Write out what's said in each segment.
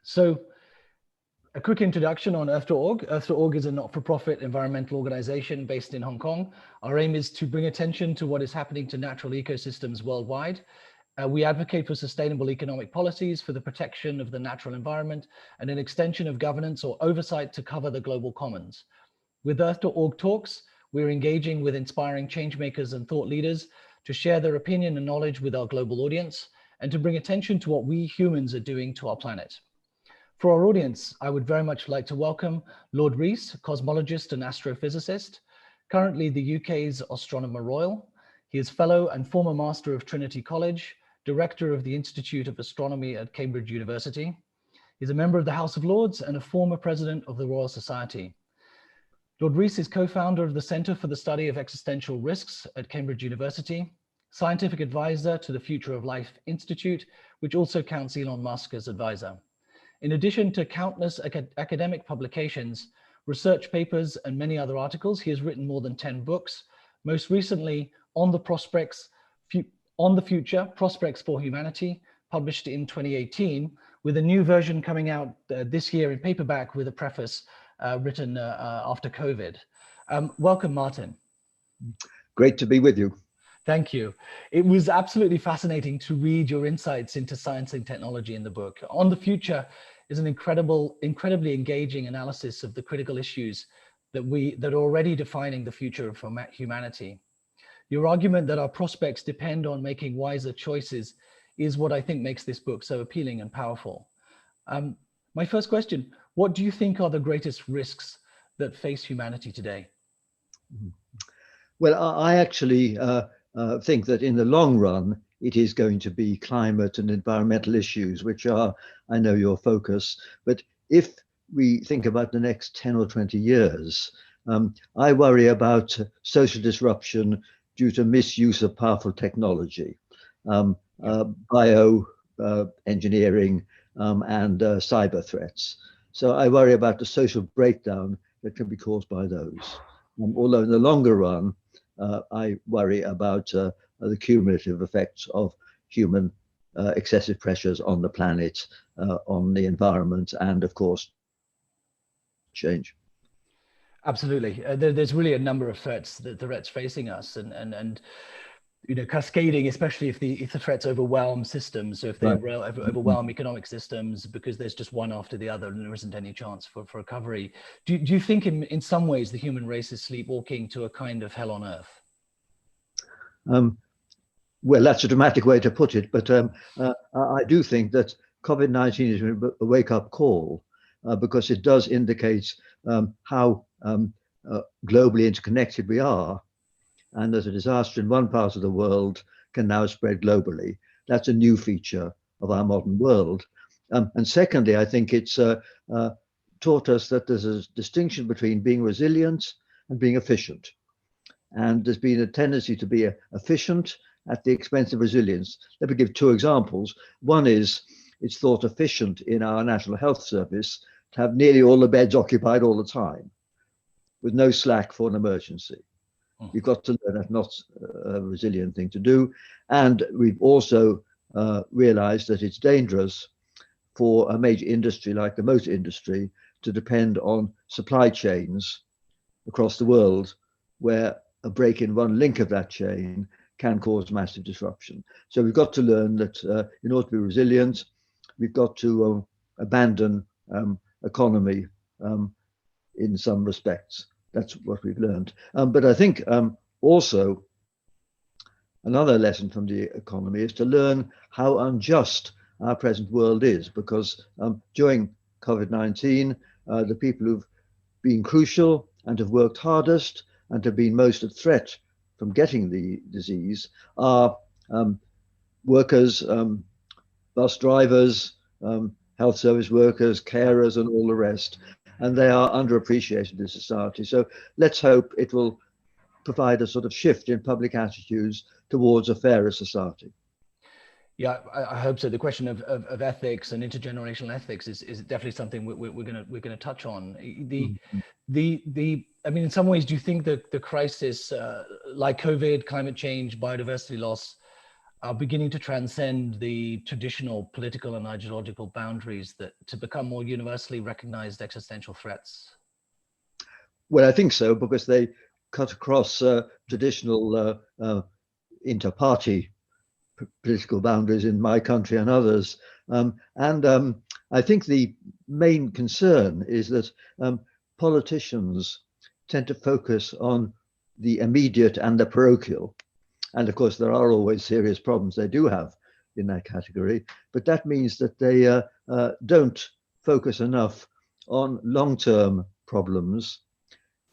So a quick introduction on EarthOrg. EarthOrg is a not-for-profit environmental organization based in Hong Kong. Our aim is to bring attention to what is happening to natural ecosystems worldwide. We advocate for sustainable economic policies for the protection of the natural environment and an extension of governance or oversight to cover the global commons. With EarthOrg Talks, we're engaging with inspiring changemakers and thought leaders to share their opinion and knowledge with our global audience and to bring attention to what we humans are doing to our planet. For our audience, I would very much like to welcome Lord Rees, cosmologist and astrophysicist, currently the UK's Astronomer Royal. He is fellow and former master of Trinity College, director of the Institute of Astronomy at Cambridge University. He's a member of the House of Lords and a former president of the Royal Society. Lord Rees is co-founder of the Center for the Study of Existential Risks at Cambridge University, scientific advisor to the Future of Life Institute, which also counts Elon Musk as advisor. In addition to countless academic publications, research papers, and many other articles, he has written more than 10 books, most recently on the Future, Prospects for Humanity, published in 2018, with a new version coming out this year in paperback with a preface written after COVID. Welcome, Martin. Great to be with you. Thank you. It was absolutely fascinating to read your insights into science and technology in the book. On the Future is an incredibly engaging analysis of the critical issues that are already defining the future of humanity. Your argument that our prospects depend on making wiser choices is what I think makes this book so appealing and powerful. My first question, what do you think are the greatest risks that face humanity today? Well, I actually think that in the long run, it is going to be climate and environmental issues, which are, I know, your focus. But if we think about the next 10 or 20 years, I worry about social disruption due to misuse of powerful technology, bioengineering, and cyber threats. So I worry about the social breakdown that can be caused by those. Although in the longer run, I worry about the cumulative effects of human excessive pressures on the planet, on the environment, and of course, change. Absolutely. There's really a number of threats facing us, and you know, cascading, especially if the threats overwhelm systems. So if they overwhelm economic systems because there's just one after the other and there isn't any chance for recovery. Do you think in some ways the human race is sleepwalking to a kind of hell on earth? Well, that's a dramatic way to put it, but I do think that COVID-19 is a wake-up call because it does indicate how globally interconnected we are, and that a disaster in one part of the world can now spread globally. That's a new feature of our modern world. And secondly, I think it's taught us that there's a distinction between being resilient and being efficient. And there's been a tendency to be efficient at the expense of resilience. Let me give two examples. One is it's thought efficient in our National Health Service to have nearly all the beds occupied all the time with no slack for an emergency. You've got to learn that's not a resilient thing to do. And we've also realized that it's dangerous for a major industry like the motor industry to depend on supply chains across the world where a break in one link of that chain can cause massive disruption. So we've got to learn that in order to be resilient, we've got to abandon economy in some respects. That's what we've learned. But I think also another lesson from the economy is to learn how unjust our present world is, because during COVID-19, the people who've been crucial and have worked hardest and have been most at threat from getting the disease are workers, bus drivers, health service workers, carers, and all the rest. And they are underappreciated in society. So let's hope it will provide a sort of shift in public attitudes towards a fairer society. Yeah, I hope so. The question of ethics and intergenerational ethics is definitely something we're gonna touch on. I mean, in some ways, do you think that the crisis like COVID, climate change, biodiversity loss, are beginning to transcend the traditional political and ideological boundaries to become more universally recognized existential threats? Well, I think so, because they cut across traditional inter-party political boundaries in my country and others. And I think the main concern is that politicians tend to focus on the immediate and the parochial. And of course, there are always serious problems they do have in that category. But that means that they don't focus enough on long-term problems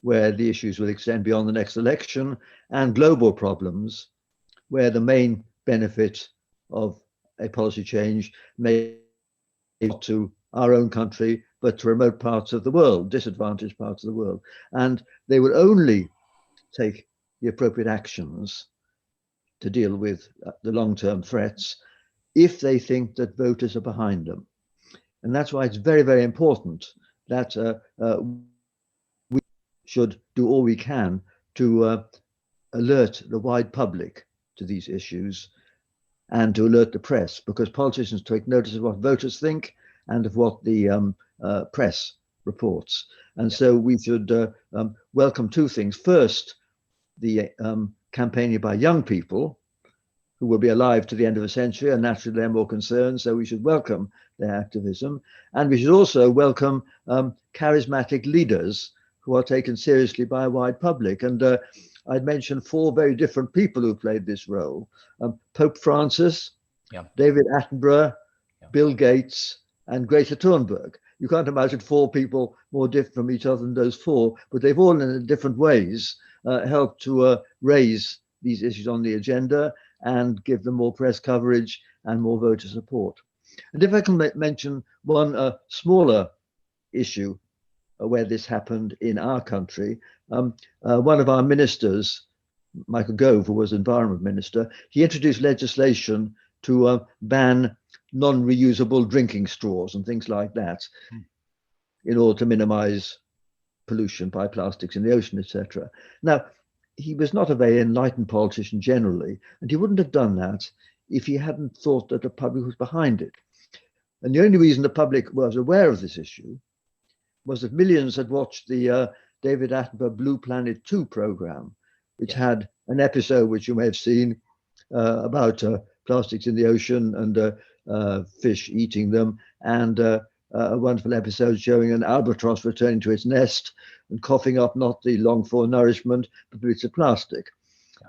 where the issues will extend beyond the next election, and global problems where the main benefit of a policy change may be to our own country, but to remote parts of the world, disadvantaged parts of the world. And they will only take the appropriate actions to deal with the long-term threats if they think that voters are behind them. And that's why it's very, very important that we should do all we can to alert the wide public to these issues and to alert the press, because politicians take notice of what voters think and of what the press reports. And so we should welcome two things. First, the campaigning by young people who will be alive to the end of a century, and naturally they're more concerned, so we should welcome their activism. And we should also welcome charismatic leaders who are taken seriously by a wide public. And I'd mention four very different people who played this role. Pope Francis, David Attenborough, Bill Gates, and Greta Thunberg. You can't imagine four people more different from each other than those four, but they've all in different ways helped to raise these issues on the agenda and give them more press coverage and more voter support. And if I can mention one smaller issue where this happened in our country, one of our ministers, Michael Gove, who was Environment Minister, he introduced legislation to ban non-reusable drinking straws and things like that in order to minimize pollution by plastics in the ocean, etc. Now, he was not a very enlightened politician generally, and he wouldn't have done that if he hadn't thought that the public was behind it. And the only reason the public was aware of this issue was that millions had watched the David Attenborough Blue Planet 2 program, which had an episode which you may have seen about plastics in the ocean and fish eating them, and a wonderful episode showing an albatross returning to its nest and coughing up not the longed for nourishment, but bits of plastic.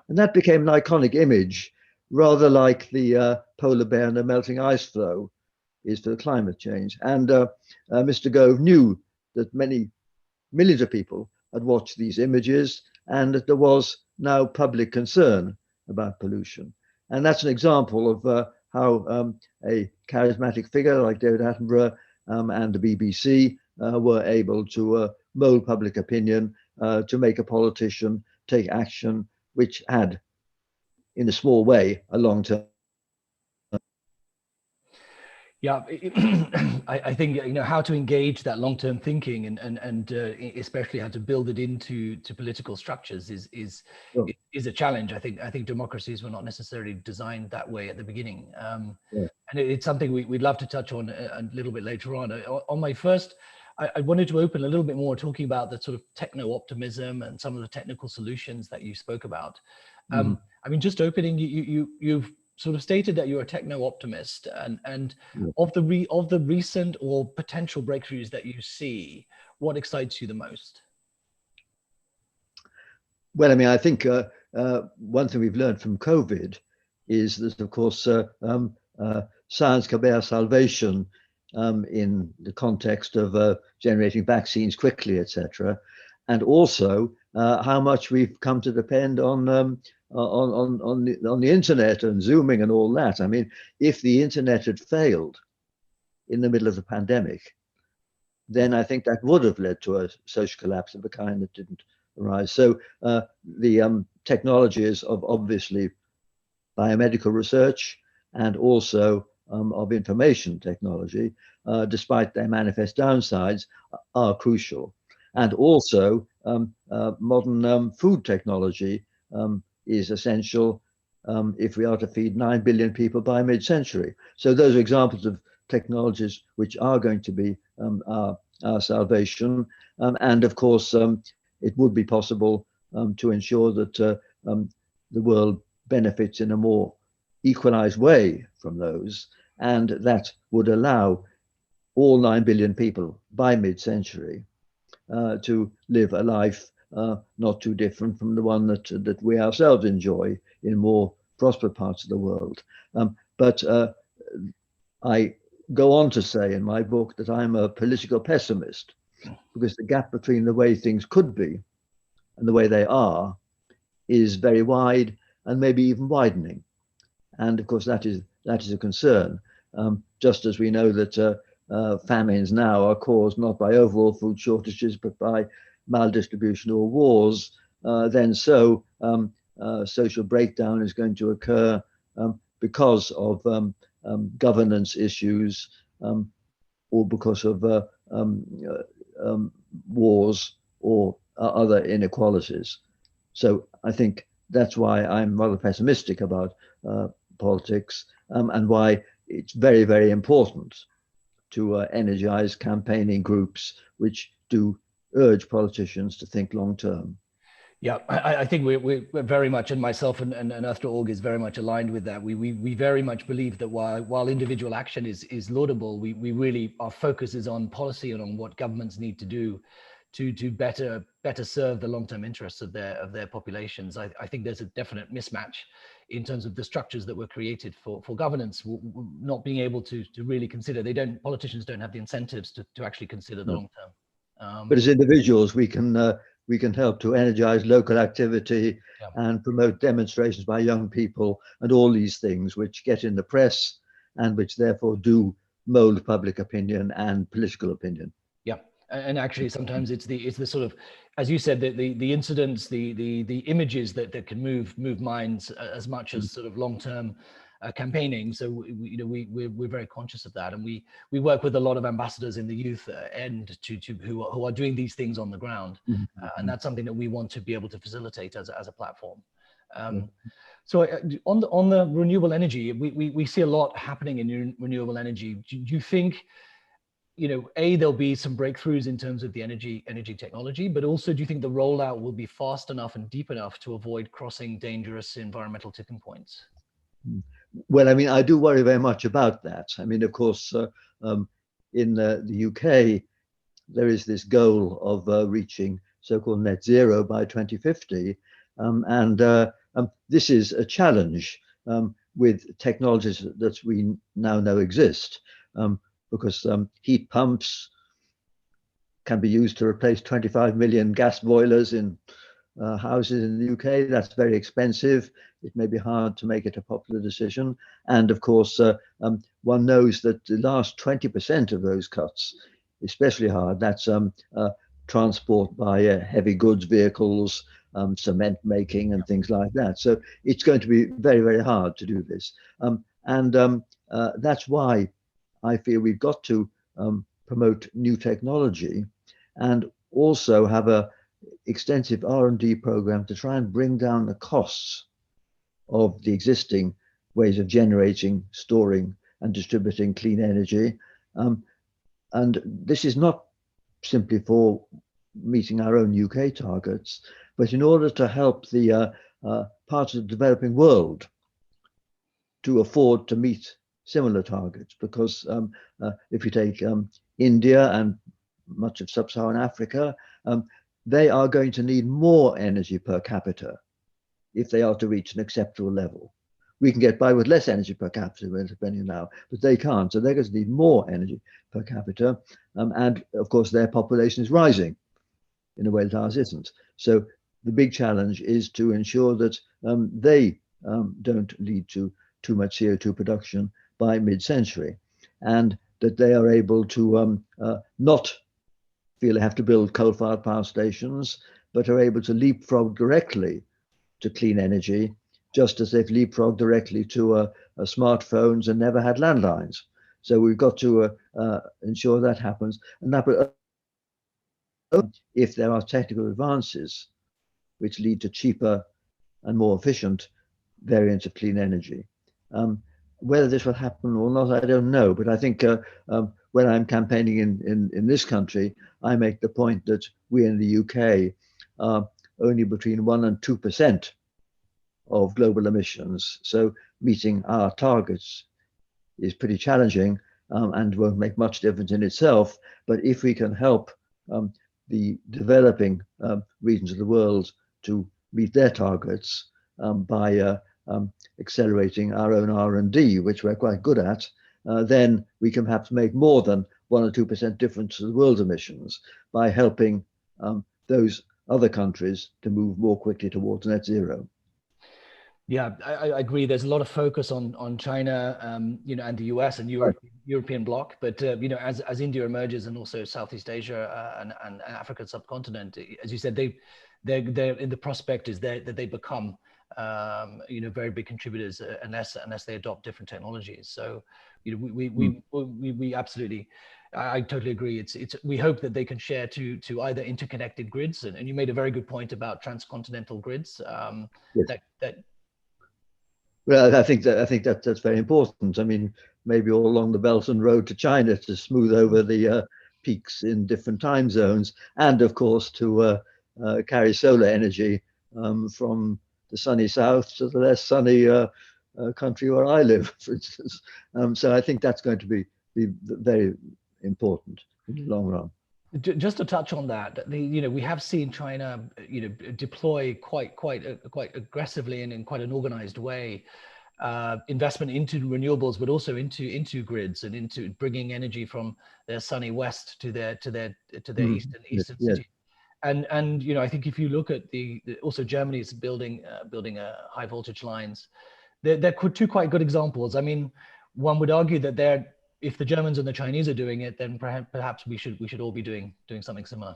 And that became an iconic image, rather like the polar bear and the melting ice flow is for the climate change. And Mr. Gove knew that many millions of people had watched these images and that there was now public concern about pollution. And that's an example of how a charismatic figure like David Attenborough and the BBC were able to mold public opinion to make a politician take action which had, in a small way, a long-term. Yeah, I think how to engage that long-term thinking and especially how to build it into political structures is a challenge. I think democracies were not necessarily designed that way at the beginning, and it's something we'd love to touch on a little bit later on. On my first, I wanted to open a little bit more talking about the sort of techno-optimism and some of the technical solutions that you spoke about. I mean, just opening, you've sort of stated that you're a techno-optimist, and of the recent or potential breakthroughs that you see, what excites you the most? Well, I mean, I think one thing we've learned from COVID is that, of course, science can be our salvation in the context of generating vaccines quickly, etc., and also how much we've come to depend on the internet and Zooming and all that. I mean, if the internet had failed in the middle of the pandemic, then I think that would have led to a social collapse of the kind that didn't arise. So the technologies of obviously biomedical research and also of information technology, despite their manifest downsides, are crucial. And also modern food technology is essential if we are to feed 9 billion people by mid-century. So those are examples of technologies which are going to be our salvation. And of course, it would be possible to ensure that the world benefits in a more equalized way from those. And that would allow all 9 billion people by mid-century to live a life not too different from the one that we ourselves enjoy in more prosperous parts of the world. But I go on to say in my book that I'm a political pessimist, because the gap between the way things could be and the way they are is very wide and maybe even widening. And of course, that is a concern. Just as we know that famines now are caused not by overall food shortages, but by maldistribution or wars, then so social breakdown is going to occur because of governance issues or because of wars or other inequalities. So I think that's why I'm rather pessimistic about politics and why it's very, very important to energize campaigning groups which do urge politicians to think long term. Yeah, I think we're very much, and myself and EarthOrg is very much aligned with that. We very much believe that while individual action is laudable, we really, our focus is on policy and on what governments need to do to better serve the long-term interests of their populations. I think there's a definite mismatch in terms of the structures that were created for governance not being able to really consider. Politicians don't have the incentives to actually consider the long term. But as individuals, we can help to energize local activity and promote demonstrations by young people and all these things which get in the press and which therefore do mold public opinion and political opinion. Yeah, and actually sometimes it's the sort of, as you said, the incidents, the images that can move minds as much as sort of long-term campaigning. So we're very conscious of that, and we work with a lot of ambassadors in the youth end who are doing these things on the ground, and that's something that we want to be able to facilitate as a platform. So on the renewable energy, we see a lot happening in renewable energy. Do you think, there'll be some breakthroughs in terms of the energy technology, but also do you think the rollout will be fast enough and deep enough to avoid crossing dangerous environmental tipping points? Well, I mean, I do worry very much about that. I mean, of course, in the UK, there is this goal of reaching so-called net zero by 2050. And this is a challenge with technologies that we now know exist, because heat pumps can be used to replace 25 million gas boilers in houses in the UK. That's very expensive. It may be hard to make it a popular decision. And of course, one knows that the last 20% of those cuts, especially hard, that's transport by heavy goods vehicles, cement making and things like that. So it's going to be very, very hard to do this. And that's why I feel we've got to promote new technology and also have a extensive R&D program to try and bring down the costs of the existing ways of generating, storing, and distributing clean energy. And this is not simply for meeting our own UK targets, but in order to help the parts of the developing world to afford to meet similar targets. Because if you take India and much of sub-Saharan Africa, they are going to need more energy per capita if they are to reach an acceptable level. We can get by with less energy per capita depending now, but they can't. So they're going to need more energy per capita. And of course, their population is rising in a way that ours isn't. So the big challenge is to ensure that they don't lead to too much CO2 production by mid-century, and that they are able to not feel they have to build coal-fired power stations, but are able to leapfrog directly to clean energy, just as they've leapfrogged directly to smartphones and never had landlines. So we've got to ensure that happens. And that will, if there are technical advances which lead to cheaper and more efficient variants of clean energy. Whether this will happen or not, I don't know. But I think when I'm campaigning in this country, I make the point that we in the UK are only between 1 and 2% of global emissions. So meeting our targets is pretty challenging and won't make much difference in itself. But if we can help the developing regions of the world to meet their targets by accelerating our own R&D, which we're quite good at, then we can perhaps make more than 1 or 2% difference to the world's emissions by helping those other countries to move more quickly towards net zero. Yeah, I agree. There's a lot of focus on China, and the US and European bloc. But as India emerges, and also Southeast Asia and African subcontinent, as you said, they're in the prospect is that they become very big contributors unless they adopt different technologies. So we absolutely. I totally agree. We hope that they can share to either interconnected grids, and you made a very good point about transcontinental grids. Yes. Well, I think that's very important. I mean, maybe all along the Belt and Road to China to smooth over the peaks in different time zones, and of course to carry solar energy from the sunny south to the less sunny country where I live, for instance. So I think that's going to be very important in the long run. Just to touch on that, we have seen China, deploy quite aggressively and in quite an organized way, investment into renewables, but also into grids and into bringing energy from their sunny west to their eastern Yes. city. And I think if you look at also Germany's building high voltage lines, they're two quite good examples. I mean, one would argue that if the Germans and the Chinese are doing it, then perhaps we should all be doing something similar.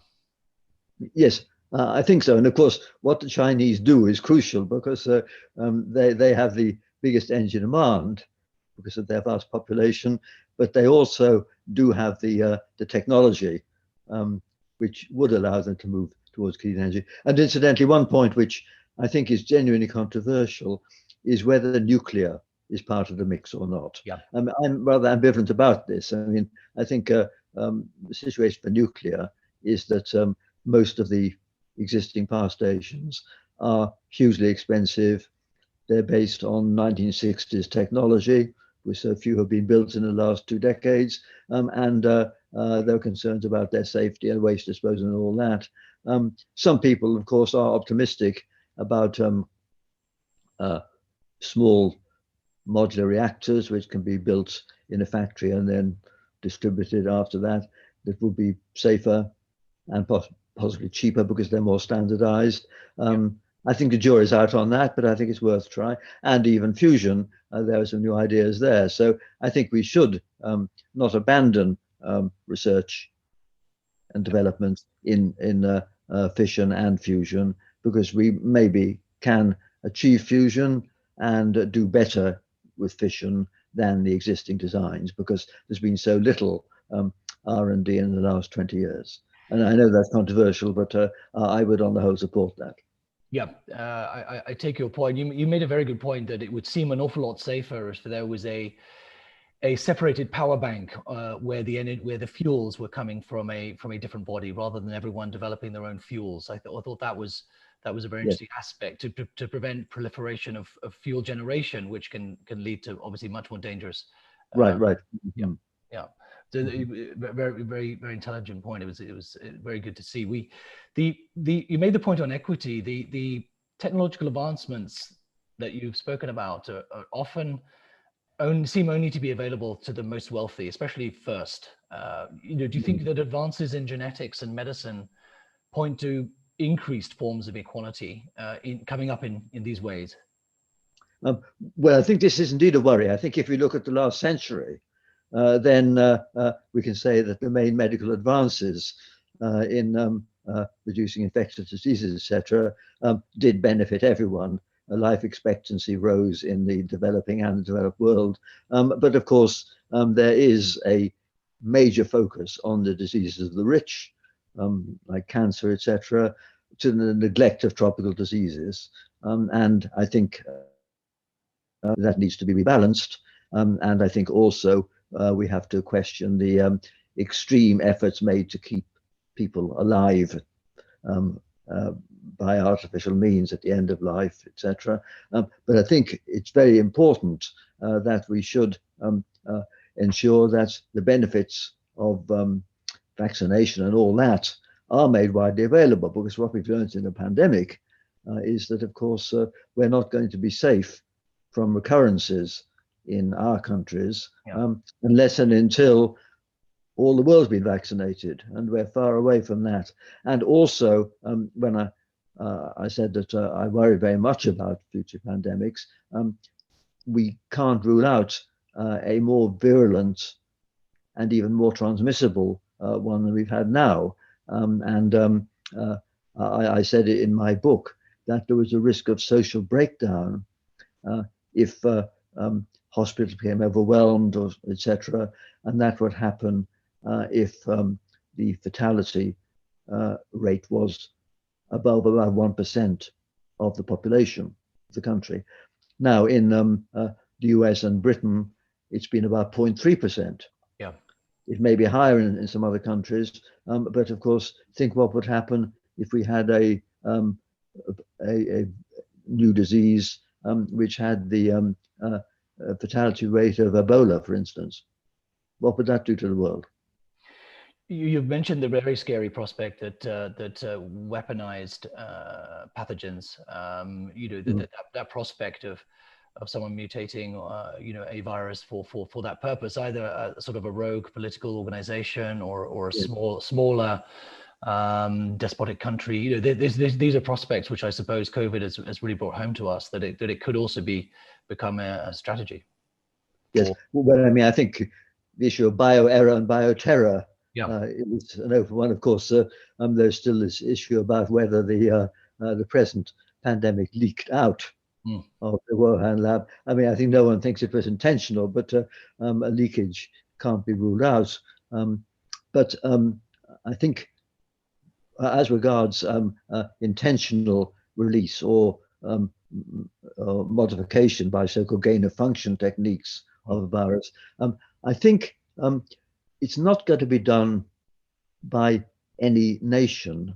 Yes, I think so. And of course, what the Chinese do is crucial because they have the biggest energy demand because of their vast population, but they also do have the technology which would allow them to move towards clean energy. And incidentally, one point which I think is genuinely controversial is whether nuclear is part of the mix or not. Yeah. I'm rather ambivalent about this. I mean, I think the situation for nuclear is that most of the existing power stations are hugely expensive. They're based on 1960s technology, which so few have been built in the last 2 decades, and there are concerns about their safety and waste disposal and all that. Some people, of course, are optimistic about small modular reactors, which can be built in a factory and then distributed after that. That will be safer and possibly cheaper because they're more standardized. I think the jury's out on that, but I think it's worth trying. And even fusion, there are some new ideas there. So I think we should not abandon research and development in fission and fusion, because we maybe can achieve fusion and do better with fission than the existing designs, because there's been so little R&D in the last 20 years. And I know that's controversial, but I would on the whole support that. Yeah, I take your point. You made a very good point that it would seem an awful lot safer if there was a separated power bank where the fuels were coming from a different body, rather than everyone developing their own fuels. I thought that was a very interesting aspect to prevent proliferation of fuel generation, which can lead to obviously much more dangerous. Right. Yeah. So very, very, very intelligent point. It was very good to see. You made the point on equity. The technological advancements that you've spoken about are often seem only to be available to the most wealthy, especially first. Do you think that advances in genetics and medicine point to increased forms of equality coming up in these ways? Well, I think this is indeed a worry. I think if we look at the last century, then we can say that the main medical advances in reducing infectious diseases, etc., did benefit everyone. Life expectancy rose in the developing and the developed world. But of course, there is a major focus on the diseases of the rich, like cancer, etc., to the neglect of tropical diseases. And I think that needs to be rebalanced. And I think also we have to question the extreme efforts made to keep people alive um, by artificial means at the end of life, etc. But I think it's very important that we should ensure that the benefits of vaccination and all that are made widely available, because what we've learned in the pandemic is that, of course, we're not going to be safe from recurrences in our countries unless and until all the world's been vaccinated, and we're far away from that. And also, when I said that I worry very much about future pandemics, we can't rule out a more virulent and even more transmissible one than we've had now. I said it in my book that there was a risk of social breakdown if hospitals became overwhelmed, or etc., and that would happen if the fatality rate was above about 1% of the population of the country. Now, in the US and Britain, it's been about 0.3%. Yeah. It may be higher in some other countries, but of course, think what would happen if we had a new disease which had the fatality rate of Ebola, for instance. What would that do to the world? You've mentioned the very scary prospect that weaponized pathogens. That prospect of someone mutating, a virus for that purpose, either a sort of a rogue political organization or a smaller despotic country. These are prospects which I suppose COVID has really brought home to us, that it could also become a strategy. Yes, well, I mean, I think the issue of bioerror and bioterror is an open one. Of course, there's still this issue about whether the present pandemic leaked out of the Wuhan lab. I mean, I think no one thinks it was intentional, but a leakage can't be ruled out. But I think as regards intentional release or modification by so-called gain of function techniques of a virus, I think it's not going to be done by any nation,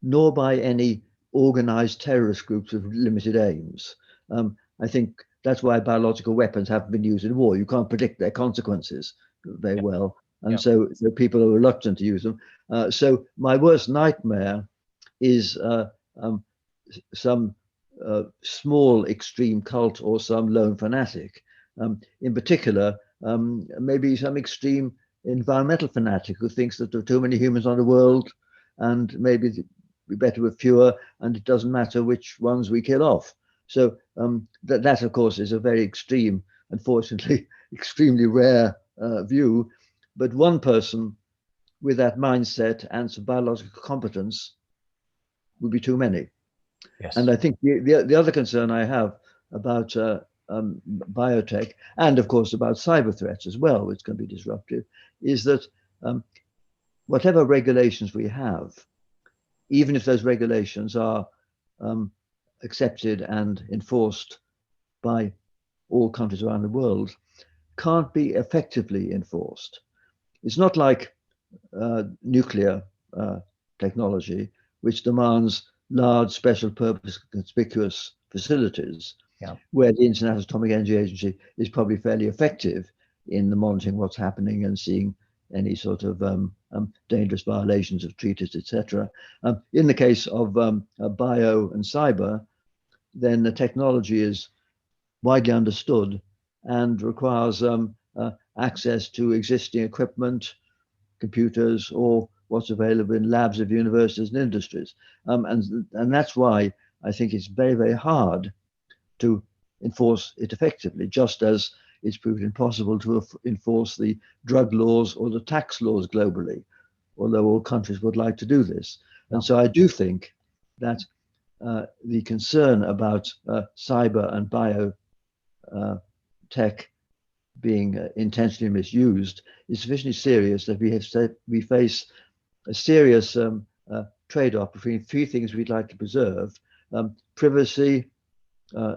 nor by any organized terrorist groups with limited aims. I think that's why biological weapons haven't been used in war. You can't predict their consequences very well. And so people are reluctant to use them. So my worst nightmare is some small extreme cult or some lone fanatic. In particular, maybe some extreme environmental fanatic who thinks that there are too many humans on the world and maybe be better with fewer, and it doesn't matter which ones we kill off. So that of course is a very extreme, unfortunately, extremely rare view. But one person with that mindset and some biological competence would be too many. Yes. And I think the other concern I have about biotech, and of course about cyber threats as well, which can be disruptive, is that whatever regulations we have, even if those regulations are accepted and enforced by all countries around the world, can't be effectively enforced. It's not like nuclear technology, which demands large special purpose conspicuous facilities, where the International Atomic Energy Agency is probably fairly effective in the monitoring what's happening and seeing any sort of dangerous violations of treaties, etc. In the case of bio and cyber, then the technology is widely understood and requires access to existing equipment, computers, or what's available in labs of universities and industries. And that's why I think it's very, very hard to enforce it effectively, just as it's proved impossible to enforce the drug laws or the tax laws globally, although all countries would like to do this. And so I do think that the concern about cyber and bio tech being intentionally misused is sufficiently serious that we face a serious trade-off between three things we'd like to preserve: privacy,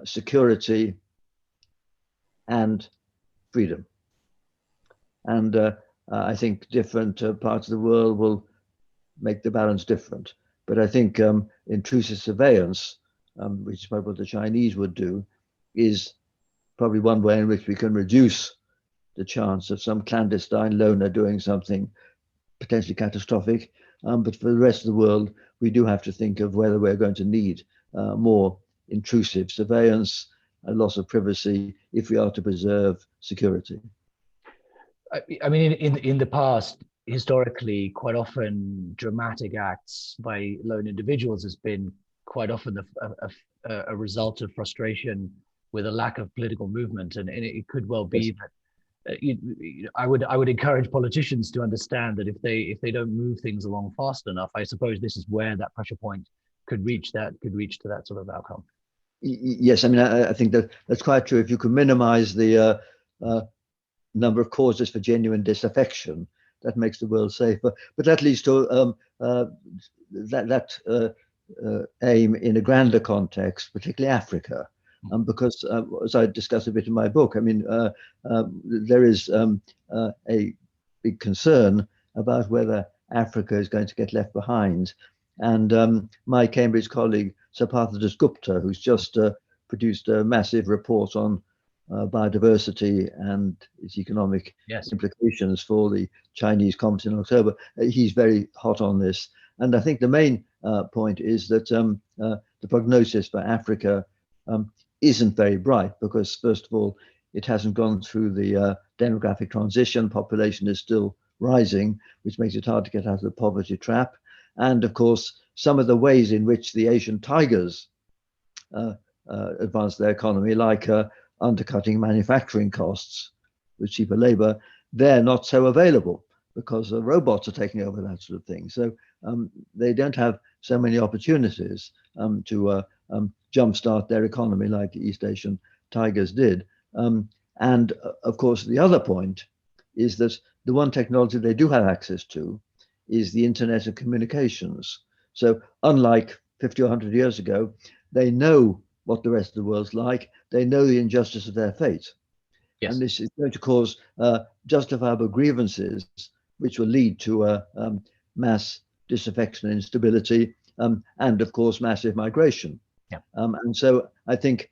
security, and freedom. And I think different parts of the world will make the balance different. But I think intrusive surveillance, which is probably what the Chinese would do, is probably one way in which we can reduce the chance of some clandestine loner doing something potentially catastrophic. But for the rest of the world, we do have to think of whether we're going to need more intrusive surveillance, a loss of privacy, if we are to preserve security. I mean, in the past, historically, quite often dramatic acts by lone individuals has been quite often a result of frustration with a lack of political movement, and it could well be that I would encourage politicians to understand that if they don't move things along fast enough, I suppose this is where that pressure point could reach to that sort of outcome. Yes, I mean, I think that's quite true. If you can minimize the number of causes for genuine disaffection, that makes the world safer. But that leads to that aim in a grander context, particularly Africa. Because as I discussed a bit in my book, I mean, there is a big concern about whether Africa is going to get left behind. And my Cambridge colleague, Sir Partha Gupta, who's just produced a massive report on biodiversity and its economic implications for the Chinese conference in October, he's very hot on this. And I think the main point is that the prognosis for Africa isn't very bright because, first of all, it hasn't gone through the demographic transition. Population is still rising, which makes it hard to get out of the poverty trap. And of course, some of the ways in which the Asian tigers advance their economy, like undercutting manufacturing costs with cheaper labor, they're not so available because robots are taking over that sort of thing. So they don't have so many opportunities to jumpstart their economy like the East Asian tigers did. And of course, the other point is that the one technology they do have access to is the Internet of Communications. So unlike 50 or 100 years ago, they know what the rest of the world's like. They know the injustice of their fate. Yes. And this is going to cause justifiable grievances, which will lead to mass disaffection and instability, and of course, massive migration. Yeah. And so I think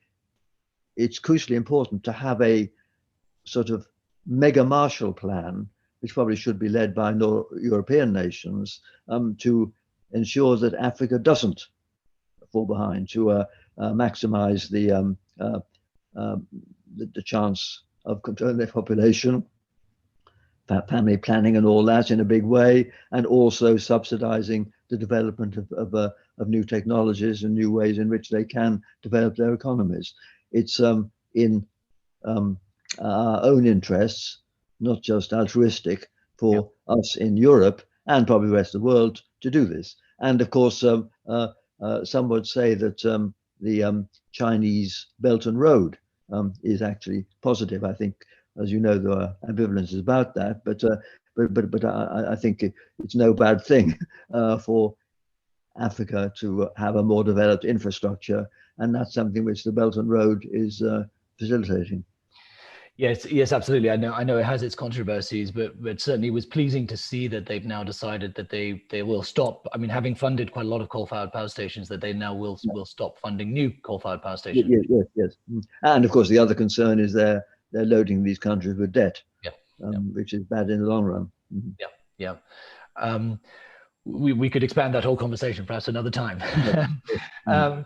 it's crucially important to have a sort of mega Marshall Plan, which probably should be led by European nations, to ensure that Africa doesn't fall behind, to maximize the chance of controlling their population, family planning and all that in a big way, and also subsidizing the development of new technologies and new ways in which they can develop their economies. It's in our own interests, not just altruistic, for us in Europe and probably the rest of the world to do this. And of course, some would say that the Chinese Belt and Road is actually positive. I think, as you know, there are ambivalences about that, but I think it's no bad thing for Africa to have a more developed infrastructure, and that's something which the Belt and Road is facilitating. Yes, absolutely. I know it has its controversies, but certainly it was pleasing to see that they've now decided that they will stop. I mean, having funded quite a lot of coal-fired power stations, that they now will stop funding new coal-fired power stations. Yes. And of course, the other concern is they're loading these countries with debt, which is bad in the long run. Yeah. We could expand that whole conversation perhaps another time. I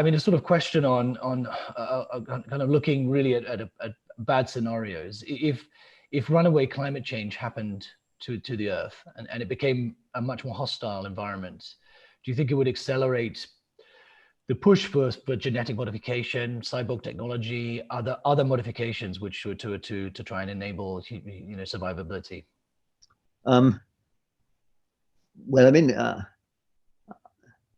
mean, a sort of question on kind of looking really at bad scenarios. If runaway climate change happened to the Earth and it became a much more hostile environment, do you think it would accelerate the push for genetic modification, cyborg technology, other modifications which were to try and enable survivability? Well, I mean,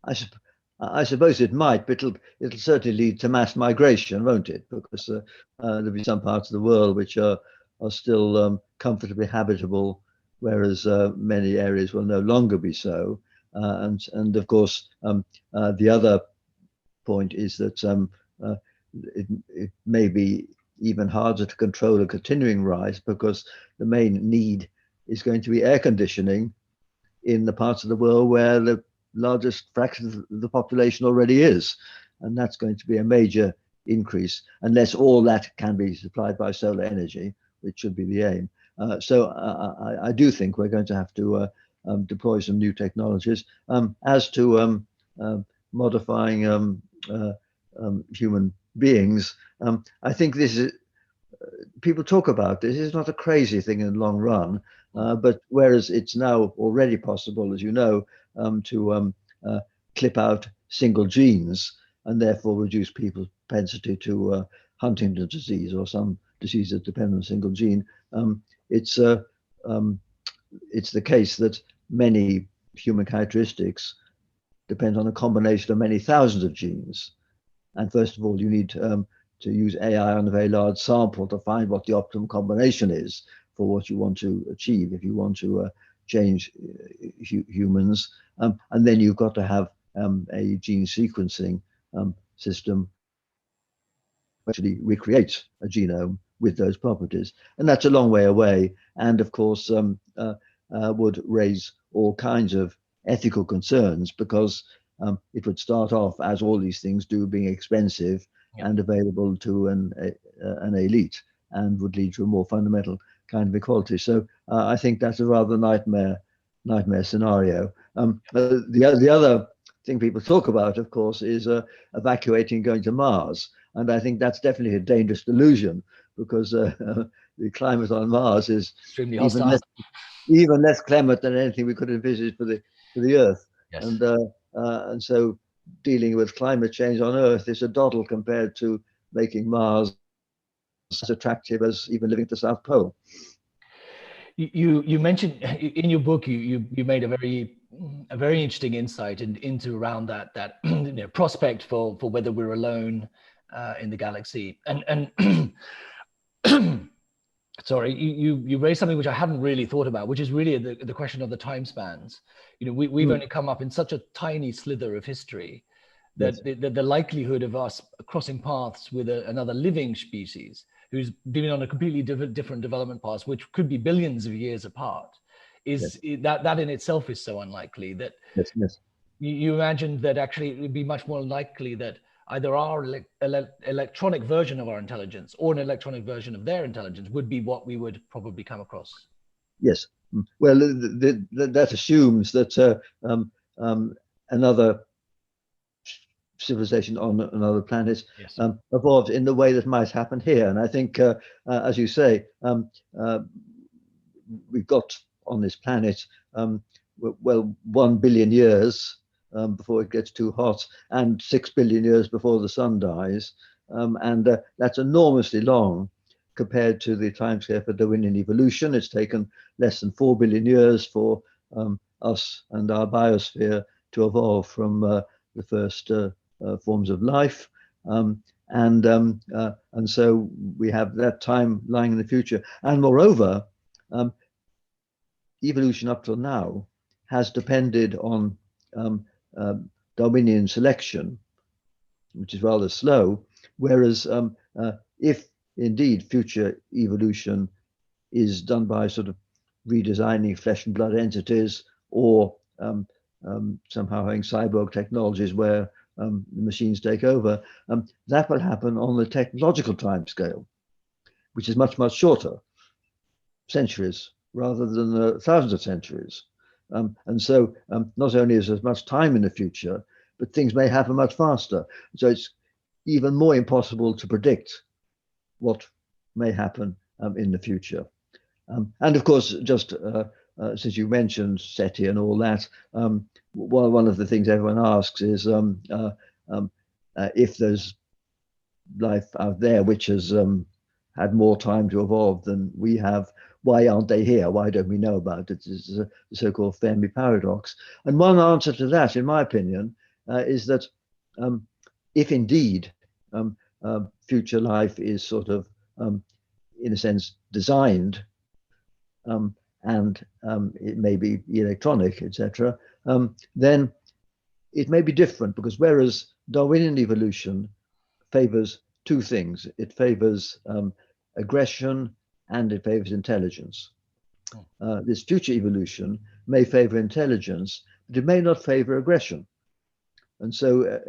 I suppose it might, but it'll certainly lead to mass migration, won't it? Because there'll be some parts of the world which are still comfortably habitable, whereas many areas will no longer be so. And of course, the other point is that it may be even harder to control a continuing rise, because the main need is going to be air conditioning in the parts of the world where the largest fraction of the population already is. And that's going to be a major increase, unless all that can be supplied by solar energy, which should be the aim. I do think we're going to have to deploy some new technologies. As to modifying human beings, I think this is, people talk about this, it's not a crazy thing in the long run, but whereas it's now already possible, as you know, to clip out single genes and therefore reduce people's propensity to Huntington's disease or some disease that depend on a single gene, it's the case that many human characteristics depend on a combination of many thousands of genes. And first of all, you need to use AI on a very large sample to find what the optimum combination is for what you want to achieve if you want to change humans. And then you've got to have a gene sequencing system actually recreates a genome with those properties. And that's a long way away. And of course, would raise all kinds of ethical concerns, because it would start off, as all these things do, being expensive and available to an elite, and would lead to a more fundamental kind of equality. So I think that's a rather nightmare scenario. The other thing people talk about, of course, is evacuating, going to Mars. And I think that's definitely a dangerous delusion, because the climate on Mars is extremely hostile, even less climate than anything we could envisage for the Earth. Yes. And so dealing with climate change on Earth is a doddle compared to making Mars as attractive as even living at the South Pole. You mentioned in your book, you made a very interesting insight into around that you know, prospect for whether we're alone in the galaxy, and sorry, you raised something which I hadn't really thought about, which is really the question of the time spans. You know, we've only come up in such a tiny slither of history that yes. the likelihood of us crossing paths with another living species who's been on a completely different development path, which could be billions of years apart, is yes. that in itself is so unlikely that yes. You imagine that actually it would be much more likely that either our electronic version of our intelligence or an electronic version of their intelligence would be what we would probably come across. Yes. Well, that assumes that another civilization on another planet yes. Evolved in the way that might happen here. And I think, as you say, we've got on this planet, well, 1 billion years before it gets too hot, and 6 billion years before the sun dies. And that's enormously long compared to the timescale for Darwinian evolution. It's taken less than 4 billion years for us and our biosphere to evolve from the first forms of life. And so we have that time lying in the future. And moreover, evolution up till now has depended on Darwinian selection, which is rather slow, whereas if indeed future evolution is done by sort of redesigning flesh and blood entities, or somehow having cyborg technologies where the machines take over, that will happen on the technological timescale, which is much, much shorter, centuries rather than thousands of centuries. And so not only is there much time in the future, but things may happen much faster. So it's even more impossible to predict what may happen in the future. And of course, just since you mentioned SETI and all that, one of the things everyone asks is if there's life out there which has had more time to evolve than we have, why aren't they here? Why don't we know about it? It's the so-called Fermi paradox. And one answer to that, in my opinion, is that if indeed future life is sort of, in a sense, designed, and it may be electronic, etc., then it may be different, because whereas Darwinian evolution favors two things. It favors aggression and it favors intelligence. This future evolution may favor intelligence, but it may not favor aggression. And so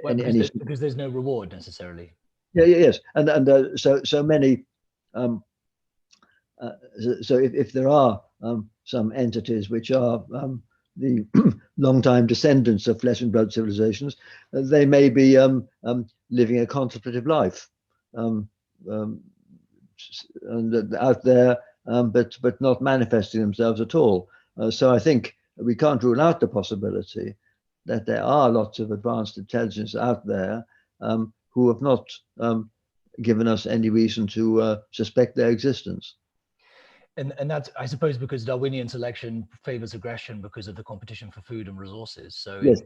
because there's no reward necessarily. Yes, and so many. So if there are some entities which are the long-time descendants of flesh and blood civilizations, they may be living a contemplative life, and out there, but not manifesting themselves at all. So I think we can't rule out the possibility that there are lots of advanced intelligence out there who have not given us any reason to suspect their existence. And that's, I suppose, because Darwinian selection favors aggression because of the competition for food and resources. So yes.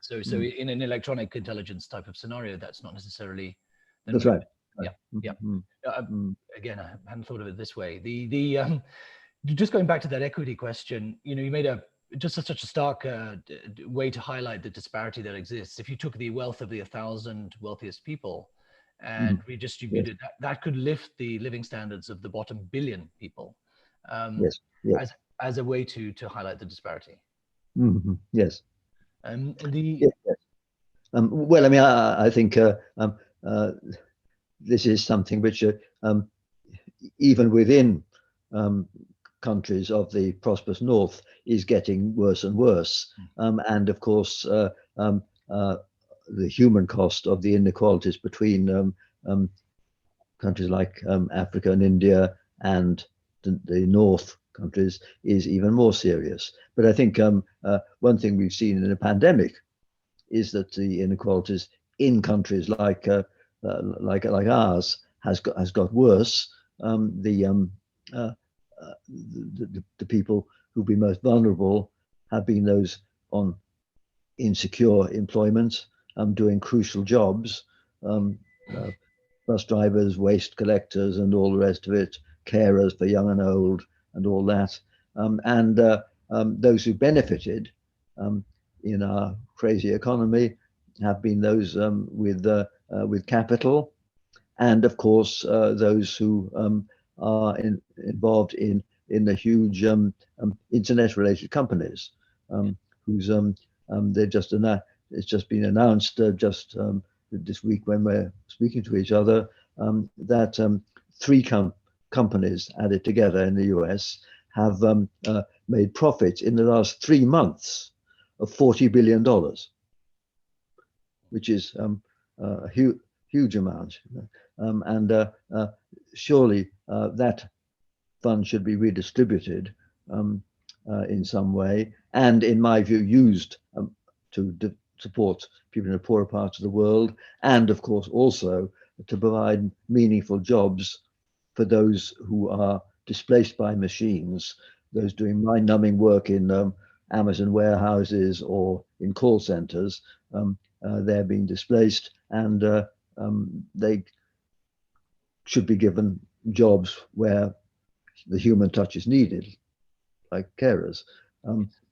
So in an electronic intelligence type of scenario, that's not necessarily. That's right. Yeah. Again, I hadn't thought of it this way. The just going back to that equity question, you made such a stark way to highlight the disparity that exists. If you took the wealth of the 1,000 wealthiest people and redistributed, that could lift the living standards of the bottom billion people. As a way to highlight the disparity. Yes. Well, I mean, I think this is something which even within countries of the prosperous North is getting worse and worse. And of course, the human cost of the inequalities between countries like Africa and India and the North countries is even more serious. But I think one thing we've seen in the pandemic is that the inequalities in countries like ours has got worse. The people who've been most vulnerable have been those on insecure employment, doing crucial jobs, bus drivers, waste collectors, and all the rest of it, carers for young and old, and all that. And those who benefited in our crazy economy have been those with capital, and of course those who are involved in the huge internet-related companies, whose it's just been announced this week when we're speaking to each other that three companies added together in the US have made profits in the last 3 months of $40 billion, which is a huge amount. And surely that fund should be redistributed in some way, and in my view used to support people in the poorer parts of the world, and of course also to provide meaningful jobs for those who are displaced by machines, those doing mind-numbing work in Amazon warehouses or in call centers. They're being displaced, and they should be given jobs where the human touch is needed, like carers.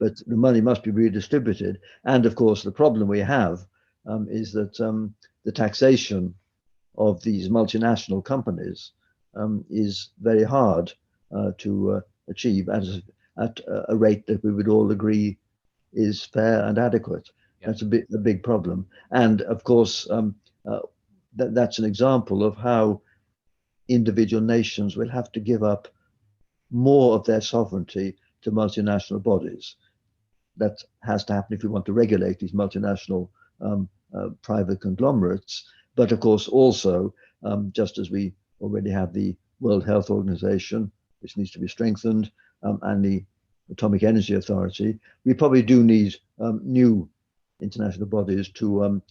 But the money must be redistributed. And of course, the problem we have is that the taxation of these multinational companies is very hard to achieve at a rate that we would all agree is fair and adequate. That's a big problem. And of course, that's an example of how individual nations will have to give up more of their sovereignty to multinational bodies. That has to happen if we want to regulate these multinational private conglomerates. But of course, also, just as we already have the World Health Organization, which needs to be strengthened, and the Atomic Energy Authority, we probably do need new international bodies to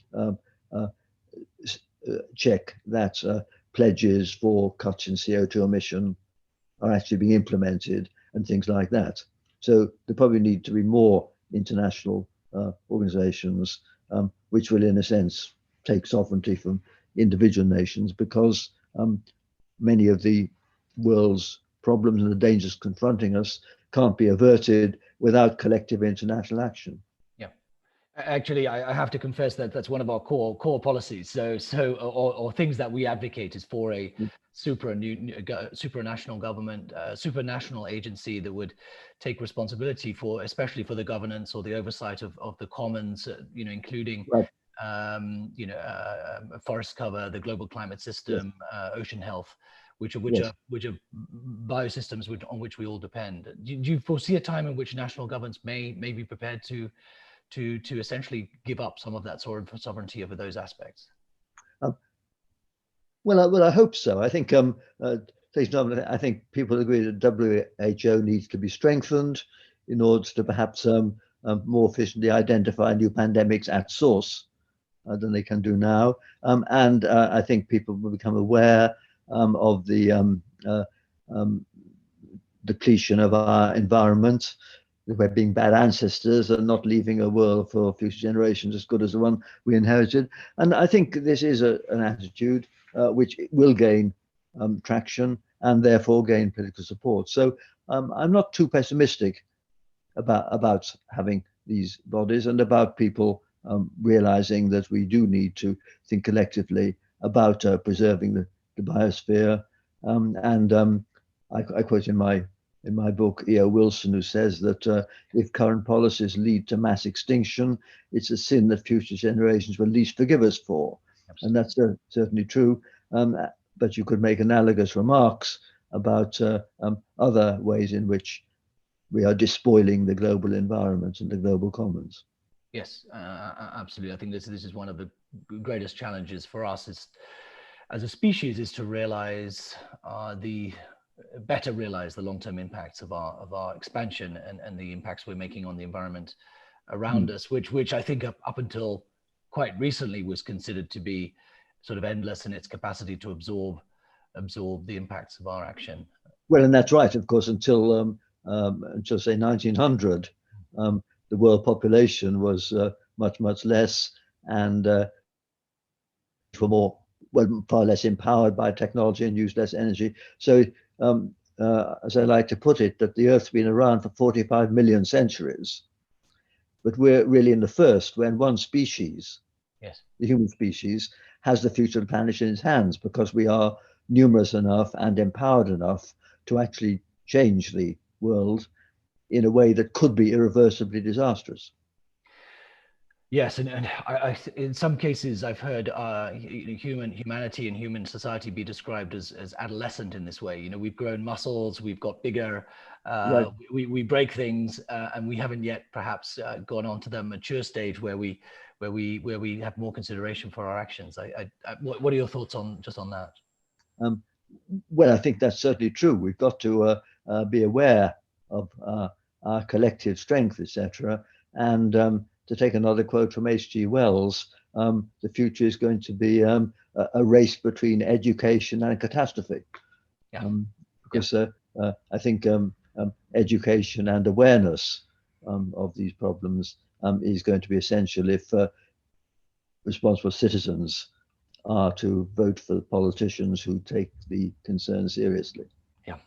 check that pledges for cuts in CO2 emission are actually being implemented and things like that. So there probably need to be more international organizations which will, in a sense, take sovereignty from individual nations, because many of the world's problems and the dangers confronting us can't be averted without collective international action. Yeah. Actually, I have to confess that that's one of our core policies. Or things that we advocate is for a supranational government, supranational agency that would take responsibility for, especially for the governance or the oversight of the commons, including Right. forest cover, the global climate Yes. system, ocean health, which Yes. are biosystems on which we all depend. Do you foresee a time in which national governments may be prepared to essentially give up some of that sort of sovereignty over those aspects? Um, well, I hope so. I think I think people agree that WHO needs to be strengthened in order to perhaps more efficiently identify new pandemics at source than they can do now. And I think people will become aware of the depletion of our environment. We're being bad ancestors and not leaving a world for future generations as good as the one we inherited. And I think this is an attitude which will gain traction and therefore gain political support. So I'm not too pessimistic about having these bodies and about people realizing that we do need to think collectively about preserving the biosphere. I quote in my book E.O. Wilson, who says that if current policies lead to mass extinction, it's a sin that future generations will least forgive us for. And that's certainly true. But you could make analogous remarks about other ways in which we are despoiling the global environment and the global commons. Yes, absolutely. I think this is one of the greatest challenges for us as a species is to realize realize the long-term impacts of our expansion and the impacts we're making on the environment around us, which I think up until quite recently was considered to be sort of endless in its capacity to absorb the impacts of our action. Well, and that's right, of course, until say 1900, the world population was much less, and for more, well, far less empowered by technology and used less energy. So, as I like to put it, that the Earth's been around for 45 million centuries, but we're really in the first, when one species, yes, the human species, has the future of the planet in its hands, because we are numerous enough and empowered enough to actually change the world in a way that could be irreversibly disastrous. Yes, and I in some cases I've heard humanity and human society be described as adolescent in this way. We've grown muscles, we've got bigger, Right. we break things, and we haven't yet perhaps gone on to the mature stage where we have more consideration for our actions. What are your thoughts on that? Um, well, I think that's certainly true. We've got to be aware of our collective strength, etc. And to take another quote from H.G. Wells, the future is going to be a race between education and catastrophe. Yeah. Because I think education and awareness of these problems is going to be essential if responsible citizens are to vote for politicians who take the concern seriously. Yeah.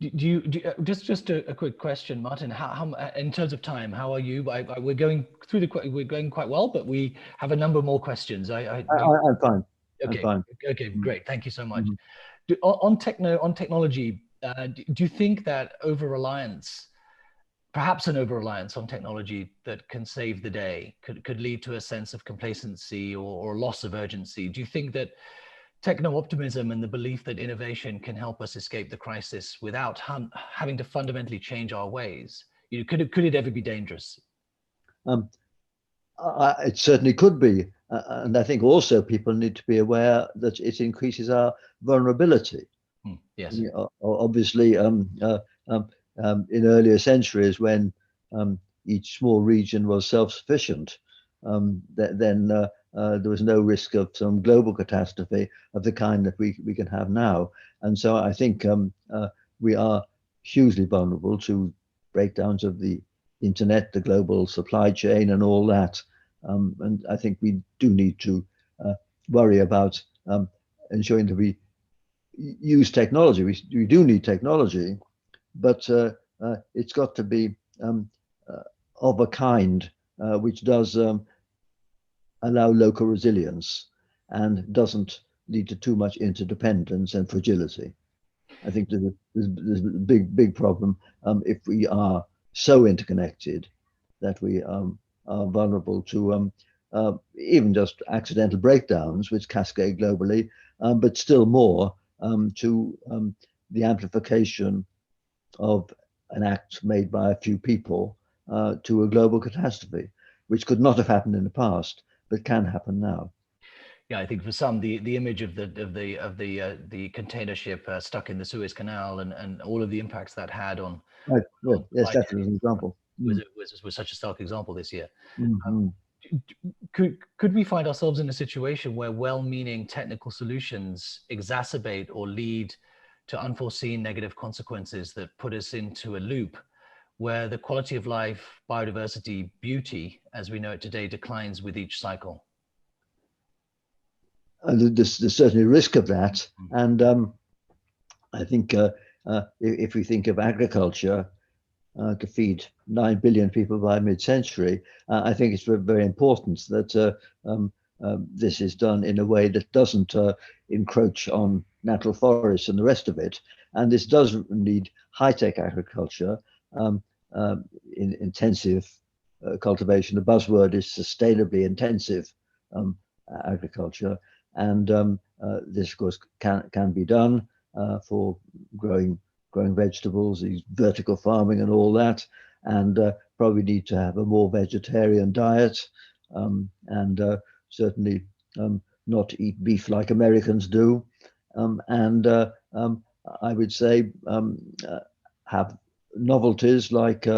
Do you just a quick question, Martin? How in terms of time, how are you? We're going we're going quite well, but we have a number more questions. I'm fine. I'm Okay. fine. Okay. Great. Thank you so much. Mm-hmm. On technology, do you think that perhaps an over reliance on technology that can save the day, could lead to a sense of complacency or loss of urgency? Do you think that techno-optimism and the belief that innovation can help us escape the crisis without having to fundamentally change our ways, could it ever be dangerous? It certainly could be. And I think also people need to be aware that it increases our vulnerability. Yes. Obviously, in earlier centuries, when each small region was self-sufficient, then there was no risk of some global catastrophe of the kind that we can have now. And so I think we are hugely vulnerable to breakdowns of the internet, the global supply chain, and all that. And I think we do need to worry about ensuring that we use technology. We do need technology, but it's got to be of a kind which does allow local resilience and doesn't lead to too much interdependence and fragility. I think there's a big problem if we are so interconnected that we are vulnerable to even just accidental breakdowns, which cascade globally, but still more to the amplification of an act made by a few people to a global catastrophe, which could not have happened in the past, but can happen now. Yeah, I think for some, the image of the container ship stuck in the Suez Canal and all of the impacts that had on, Right. on Yes, supply that's an chains example. was such a stark example this year. Mm. Could we find ourselves in a situation where well-meaning technical solutions exacerbate or lead to unforeseen negative consequences that put us into a loop where the quality of life, biodiversity, beauty, as we know it today, declines with each cycle? There's certainly a risk of that. And I think if we think of agriculture to feed 9 billion people by mid-century, I think it's very important that this is done in a way that doesn't encroach on natural forests and the rest of it. And this does need high-tech agriculture, in intensive cultivation. The buzzword is sustainably intensive agriculture. And this, of course, can be done for growing vegetables, these vertical farming and all that, and probably need to have a more vegetarian diet, and certainly not eat beef like Americans do, and I would say have novelties like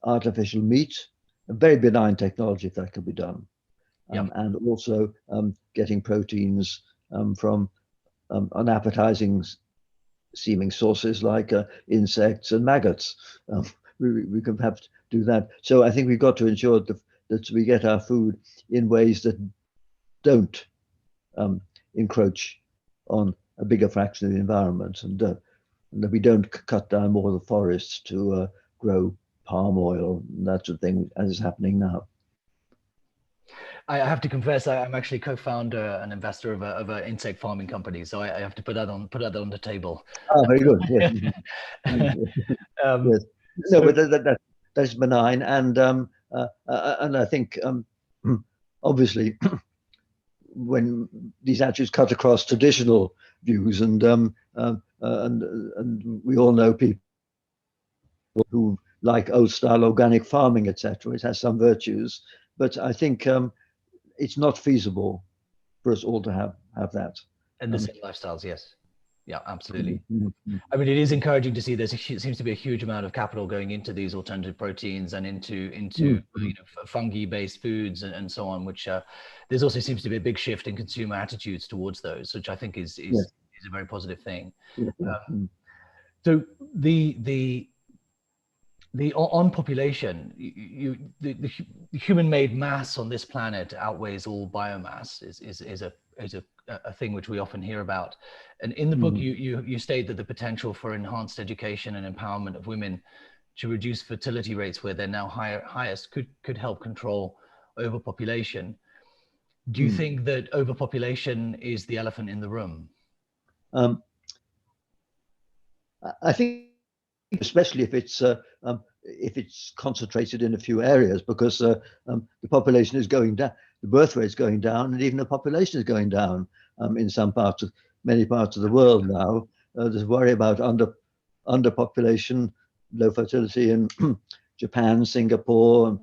artificial meat, a very benign technology if that could be done. And also getting proteins from unappetizing seeming sources like insects and maggots. We can perhaps do that. So I think we've got to ensure that we get our food in ways that don't encroach on a bigger fraction of the environment, and that we don't cut down more of the forests to grow palm oil and that sort of thing, as is happening now. I have to confess, I'm actually co-founder and investor of an insect farming company, so I have to put that on the table. Oh, very good. Yes. Yes. No, but that's benign, and I think obviously when these attitudes cut across traditional views, and we all know people who like old style organic farming, etc. It has some virtues, but I think it's not feasible for us all to have that. And the same lifestyles, yes. Yeah, absolutely. Mm-hmm. I mean, it is encouraging to see seems to be a huge amount of capital going into these alternative proteins and into fungi-based foods and so on, which there's also seems to be a big shift in consumer attitudes towards those, which I think is a very positive thing. So the on population, the human-made mass on this planet outweighs all biomass is a thing which we often hear about. And in the book, you state that the potential for enhanced education and empowerment of women to reduce fertility rates where they're now highest could help control overpopulation. Do you think that overpopulation is the elephant in the room? I think, especially if it's concentrated in a few areas, because the population is going down, the birth rate is going down, and even the population is going down in many parts of the world now. There's worry about underpopulation, low fertility in Japan, Singapore,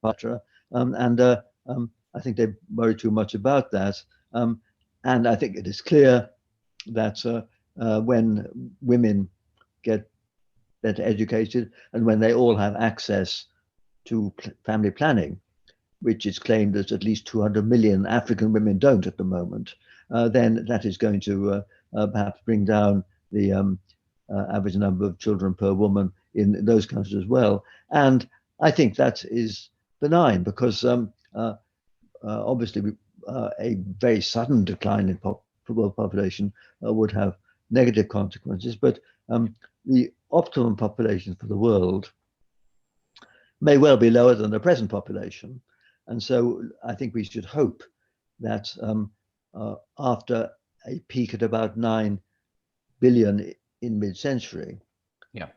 etc. And I think they worry too much about that. And I think it is clear that when women get better educated and when they all have access to family planning, which is claimed that at least 200 million African women don't at the moment, then that is going to perhaps bring down the average number of children per woman in those countries as well. And I think that is benign, because obviously a very sudden decline in world population would have negative consequences, but the optimum population for the world may well be lower than the present population. And so I think we should hope that after a peak at about 9 billion in mid-century, Yeah.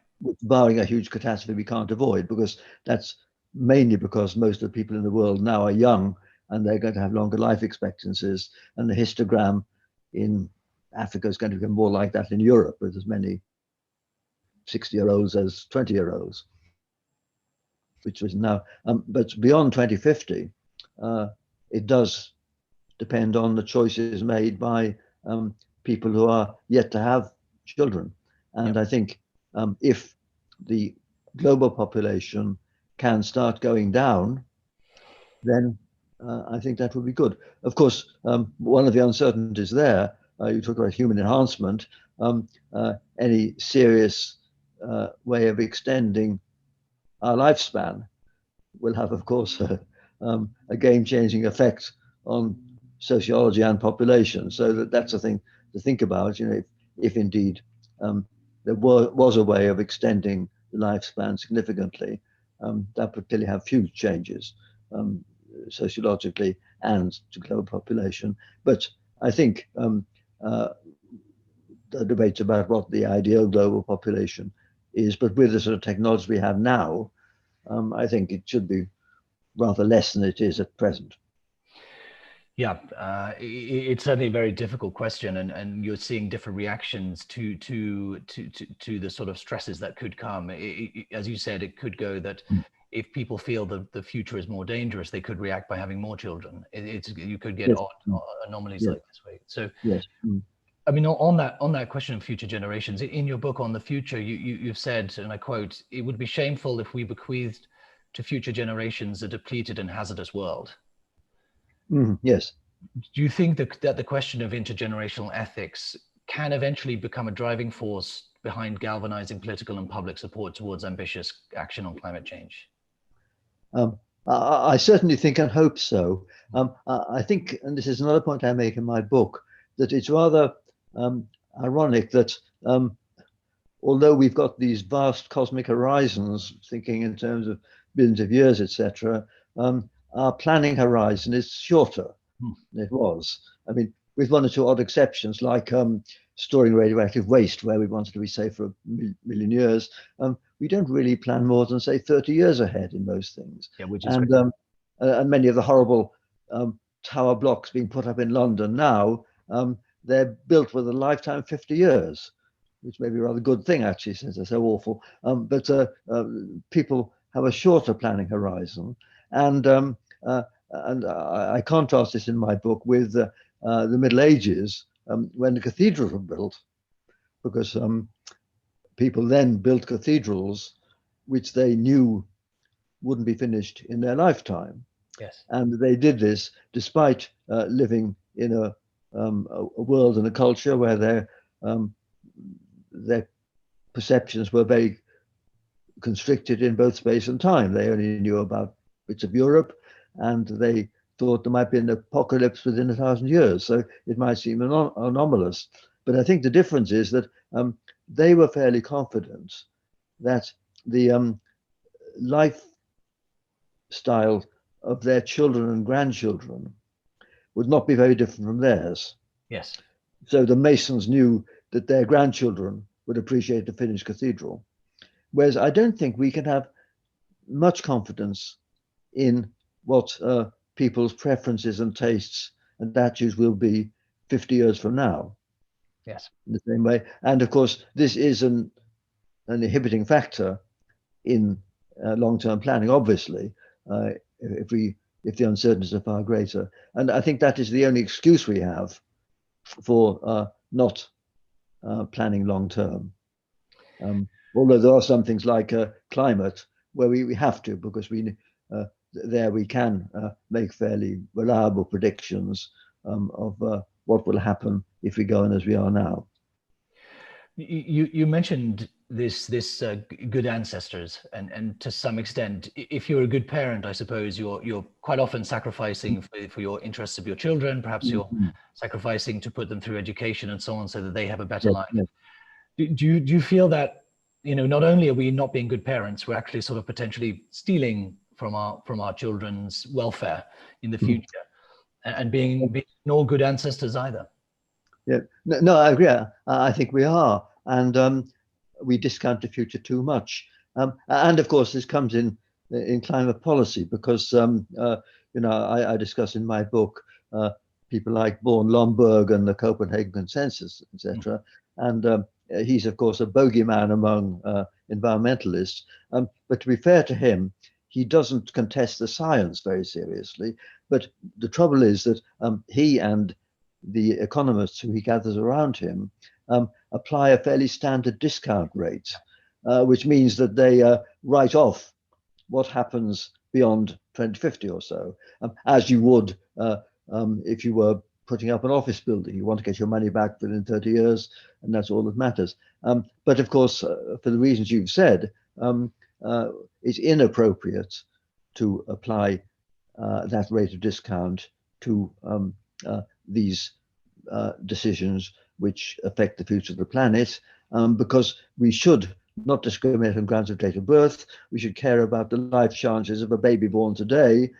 barring a huge catastrophe we can't avoid, because that's mainly because most of the people in the world now are young and they're going to have longer life expectancies. And the histogram in Africa is going to become more like that in Europe, with as many 60-year-olds as 20-year-olds, which is now. But beyond 2050, it does depend on the choices made by people who are yet to have children. And I think if the global population can start going down, then I think that would be good. Of course, one of the uncertainties there, you talk about human enhancement, any serious way of extending our lifespan will have, of course, a game-changing effect on sociology and population. So that's a thing to think about. If indeed there was a way of extending the lifespan significantly, that would clearly have huge changes sociologically and to global population. But I think the debate about what the ideal global population is, but with the sort of technology we have now, I think it should be rather less than it is at present. Yeah, it's certainly a very difficult question, and you're seeing different reactions to the sort of stresses that could come. As you said, it could go that if people feel that the future is more dangerous, they could react by having more children. You could get Yes. odd anomalies Yes. like this way. So Yes. I mean, on that question of future generations, in your book on the future, you've said, and I quote, "It would be shameful if we bequeathed to future generations a depleted and hazardous world." Yes. Do you think that the question of intergenerational ethics can eventually become a driving force behind galvanizing political and public support towards ambitious action on climate change? I certainly think and hope so. I think, and this is another point I make in my book, that it's rather ironic that although we've got these vast cosmic horizons, thinking in terms of billions of years, etc., our planning horizon is shorter than it was. I mean, with one or two odd exceptions, like storing radioactive waste, where we wanted to be safe for a million years, we don't really plan more than, say, 30 years ahead in most things. Yeah, which is And many of the horrible tower blocks being put up in London now, they're built with a lifetime of 50 years, which may be a rather good thing, actually, since they're so awful. But people have a shorter planning horizon. And I contrast this in my book with the Middle Ages, when the cathedrals were built, because people then built cathedrals which they knew wouldn't be finished in their lifetime. yes. And they did this despite living in a world and a culture where their perceptions were very constricted in both space and time. They only knew about bits of Europe, and they thought there might be an apocalypse within 1,000 years. So it might seem anomalous. But I think the difference is that they were fairly confident that the lifestyle of their children and grandchildren would not be very different from theirs. Yes. So the Masons knew that their grandchildren would appreciate the finished cathedral. Whereas I don't think we can have much confidence in what people's preferences and tastes and attitudes will be 50 years from now. Yes. In the same way. And of course, this is an inhibiting factor in long-term planning, obviously, if the uncertainties are far greater. And I think that is the only excuse we have for not planning long-term. Although there are some things like climate where we have to, because there we can make fairly reliable predictions of what will happen if we go on as we are now. You mentioned this good ancestors, and to some extent, if you're a good parent, I suppose you're quite often sacrificing for your interests of your children. Perhaps you're sacrificing to put them through education and so on, so that they have a better Yes, life. yes. Do you feel that not only are we not being good parents, we're actually sort of potentially stealing from our children's welfare in the future, and being no good ancestors either. Yeah, no, I agree. I think we are, and we discount the future too much. And of course, this comes in climate policy because I discuss in my book people like Born Lomborg and the Copenhagen Consensus, etc. And he's of course a bogeyman among environmentalists. But to be fair to him, he doesn't contest the science very seriously. But the trouble is that he and the economists who he gathers around him apply a fairly standard discount rate, which means that they write off what happens beyond 2050 or so, as you would if you were putting up an office building. You want to get your money back within 30 years, and that's all that matters. But of course, for the reasons you've said, it's inappropriate to apply that rate of discount to these decisions which affect the future of the planet, because we should not discriminate on grounds of date of birth. We should care about the life chances of a baby born today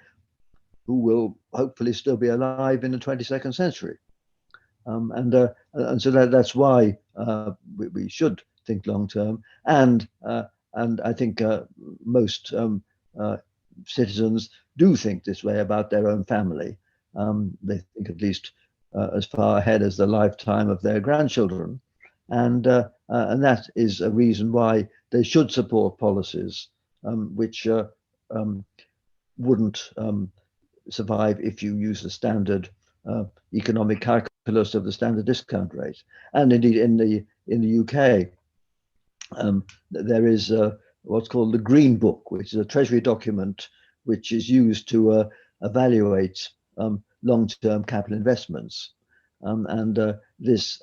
who will hopefully still be alive in the 22nd century. And so that's why we should think long term. And I think most citizens do think this way about their own family. They think at least as far ahead as the lifetime of their grandchildren, and that is a reason why they should support policies which wouldn't survive if you use the standard economic calculus of the standard discount rate. And indeed, in the UK, there is what's called the Green Book, which is a Treasury document which is used to evaluate long-term capital investments, and this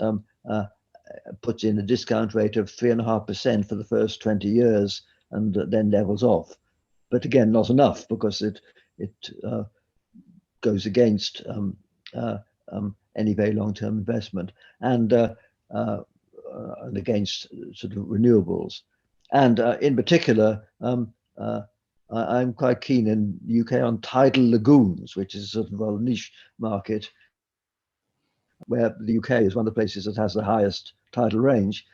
puts in a discount rate of 3.5% for the first 20 years, and then levels off. But again, not enough, because it goes against any very long-term investment, and against sort of renewables. And in particular, I'm quite keen in the UK on tidal lagoons, which is sort of a niche market, where the UK is one of the places that has the highest tidal range.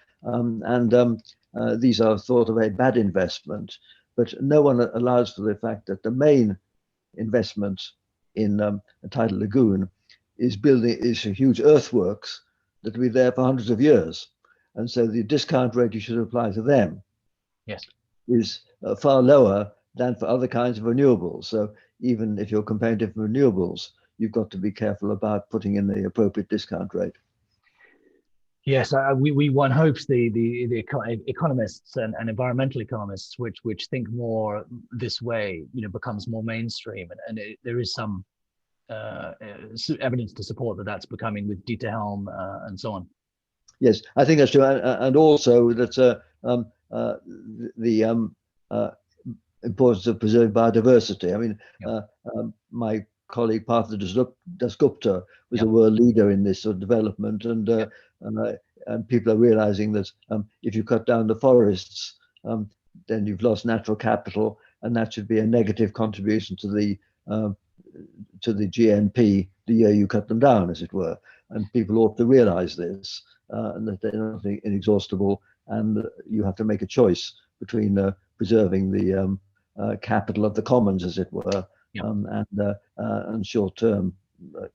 These are thought of a bad investment, but no one allows for the fact that the main investment in a tidal lagoon is huge earthworks that will be there for hundreds of years. And so the discount rate you should apply to them is far lower than for other kinds of renewables. So even if you're comparing different renewables, you've got to be careful about putting in the appropriate discount rate. Yes, one hopes the economists and environmental economists, which think more this way, becomes more mainstream, and there is some evidence to support that that's becoming with Dieter Helm and so on. Yes, I think that's true, and also that the importance of preserving biodiversity. I mean, my colleague Partha Dasgupta was a world leader in this sort of development, and people are realizing that if you cut down the forests, then you've lost natural capital, and that should be a negative contribution to the GNP the year you cut them down, as it were. And people ought to realize this, and that they're not inexhaustible, and you have to make a choice between preserving the capital of the commons, as it were, and short-term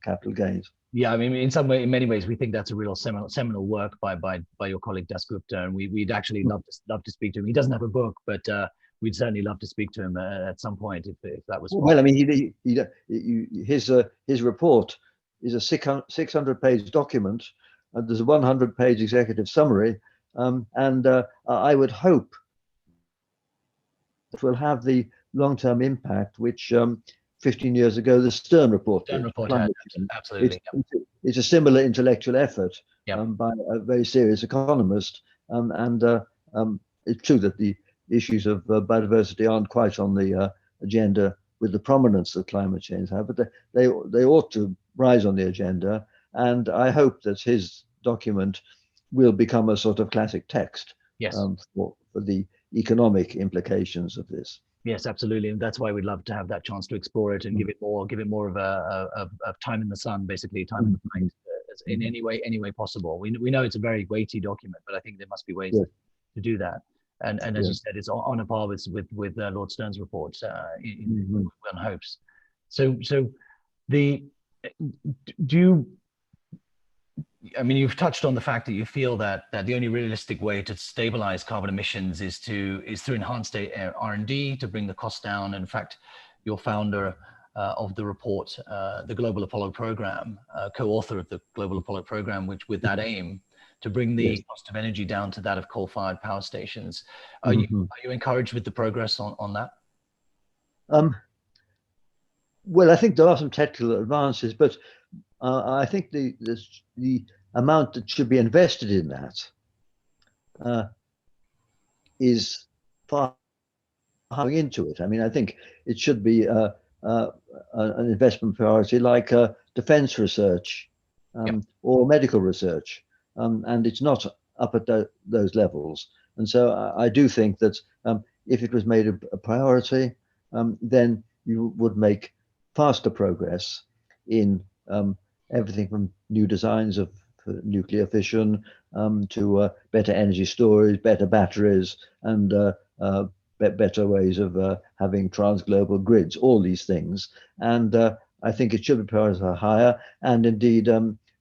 capital gains. Yeah, I mean, in many ways, we think that's a real seminal work by your colleague Dasgupta, and we'd actually love to speak to him. He doesn't have a book, but we'd certainly love to speak to him at some point if that was possible. Well, I mean, his report is a 600-page document, and there's a 100-page executive summary, and I would hope it will have the long-term impact which 15 years ago the Stern report did. Absolutely. It's a similar intellectual effort by a very serious economist, and it's true that the issues of biodiversity aren't quite on the agenda with the prominence that climate change have, but they ought to rise on the agenda, and I hope that his document will become a sort of classic text for the economic implications of this. Yes, absolutely, and that's why we'd love to have that chance to explore it and give it more of a time in the sun, basically time in the light, in any way possible. We know it's a very weighty document, but I think there must be ways Yes. to do that. And as you said, it's on a par with Lord Stern's report. One hopes. So the do you? I mean, you've touched on the fact that you feel that the only realistic way to stabilize carbon emissions is through enhanced R&D to bring the cost down. In fact, your founder of the report, the Global Apollo Program, co-author of the Global Apollo Program, which with that aim to bring the cost of energy down to that of coal-fired power stations. Are you encouraged with the progress on that? Well, I think there are some technical advances, but I think the amount that should be invested in that is far into it. I mean, I think it should be an investment priority like defense research or medical research, and it's not up at those levels. And so I do think that if it was made a priority, then you would make faster progress in everything from new designs of nuclear fission to better energy storage, better batteries, and better ways of having transglobal grids, all these things. And I think it should be prioritized higher. And indeed,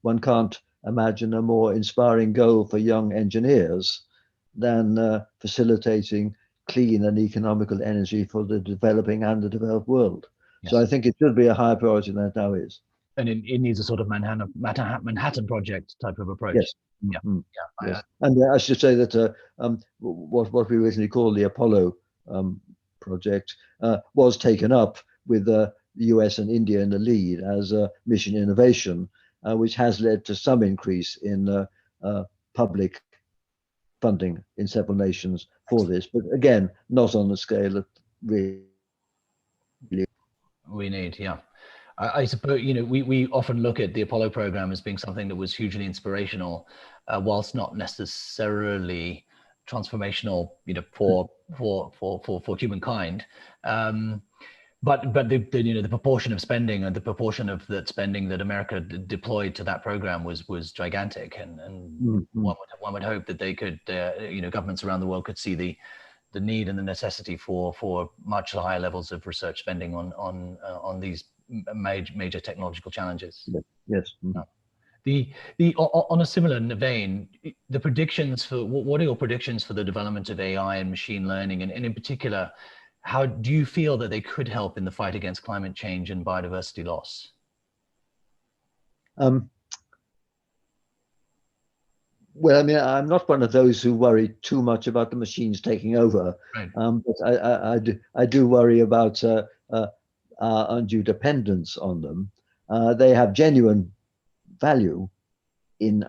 one can't imagine a more inspiring goal for young engineers than facilitating clean and economical energy for the developing and the developed world. Yes. So I think it should be a higher priority than it now is. And it needs a sort of Manhattan Project type of approach. Yes. Yes. And I should say that what we originally called the Apollo project was taken up with the US and India in the lead as a mission innovation, which has led to some increase in public funding in several nations for this, but again, not on the scale that we need. I suppose, we often look at the Apollo program as being something that was hugely inspirational, whilst not necessarily transformational, for humankind. But the proportion of spending and the proportion of that spending that America deployed to that program was gigantic, and one would hope that they could, governments around the world could see the need and the necessity for much higher levels of research spending on these major technological challenges. Yes. On a similar vein, the predictions for what are your predictions for the development of AI and machine learning, and in particular, how do you feel that they could help in the fight against climate change and biodiversity loss? Well, I mean, I'm not one of those who worry too much about the machines taking over, right. But I do worry about our undue dependence on them. They have genuine value in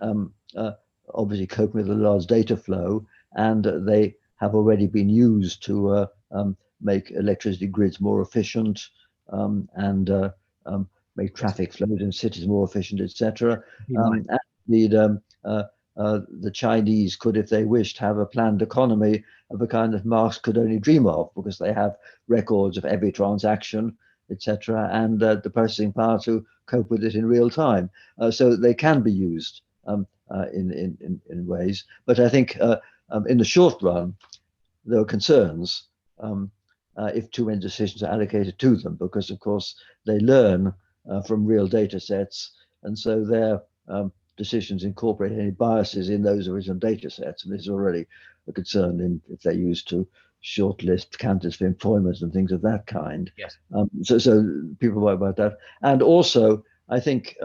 obviously coping with the large data flow, and they have already been used to make electricity grids more efficient and make traffic flows in cities more efficient, etc. And indeed, the Chinese could, if they wished, have a planned economy of a kind that Marx could only dream of, because they have records of every transaction, etc., and the processing power to cope with it in real time. So they can be used in ways. But I think in the short run, there are concerns if too many decisions are allocated to them, because of course they learn from real data sets, and so their decisions incorporate any biases in those original data sets, and this is already a concern if they're used to shortlist candidates for employment and things of that kind. Yes. So people worry about that, and also I think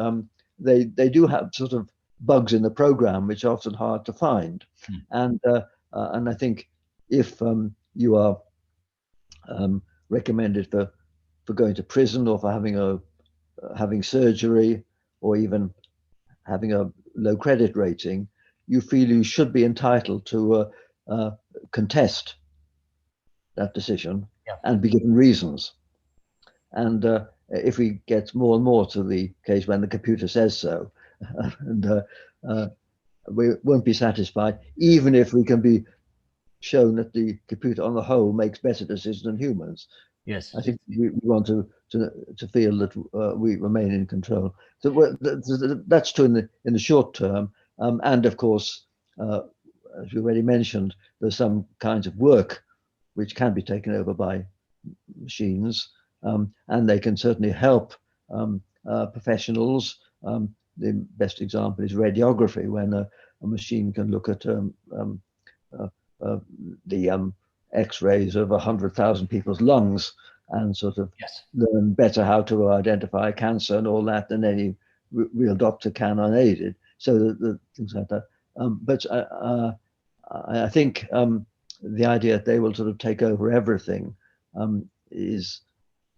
they do have sort of bugs in the program which are often hard to find, and I think if you are recommended for going to prison, or for having surgery, or even having a low credit rating, you feel you should be entitled to contest that decision and be given reasons. And if we get more and more to the case when the computer says so, and we won't be satisfied, even if we can be shown that the computer on the whole makes better decisions than humans. Yes. I think we want to feel that we remain in control. So that's true in the short term, and of course, as we already mentioned, there's some kinds of work which can be taken over by machines, and they can certainly help professionals. The best example is radiography, when a machine can look at the X-rays of 100,000 people's lungs and sort of learn better how to identify cancer and all that than any real doctor can unaided. So the things like that. But I think the idea that they will sort of take over everything is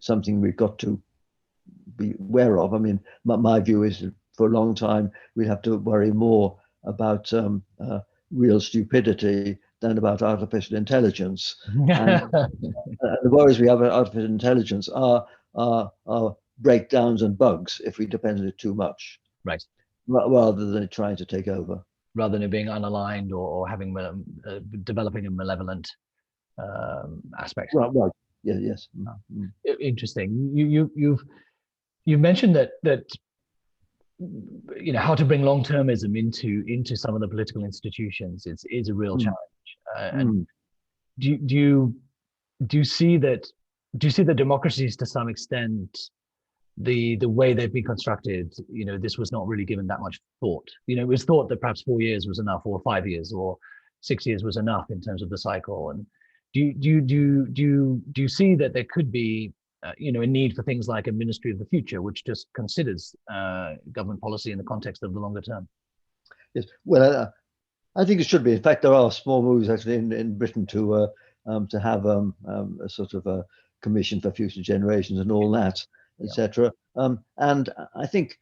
something we've got to be aware of. I mean, my view is that for a long time we have to worry more about real stupidity than about artificial intelligence. And the worries we have about artificial intelligence are breakdowns and bugs if we depend on it too much. Right. Rather than it trying to take over. Rather than it being unaligned or having developing a malevolent aspect. Right. Yeah. Yes. Interesting. You've mentioned that how to bring long-termism into some of the political institutions is a real challenge. And do you see that democracies, to some extent, the way they've been constructed, this was not really given that much thought. It was thought that perhaps 4 years was enough, or 5 years, or 6 years was enough in terms of the cycle. And do you see that there could be a need for things like a ministry of the future, which just considers government policy in the context of the longer term? Yes. Well, I think it should be. In fact, there are small moves actually in Britain to have a sort of a commission for future generations and all that, etc. And I think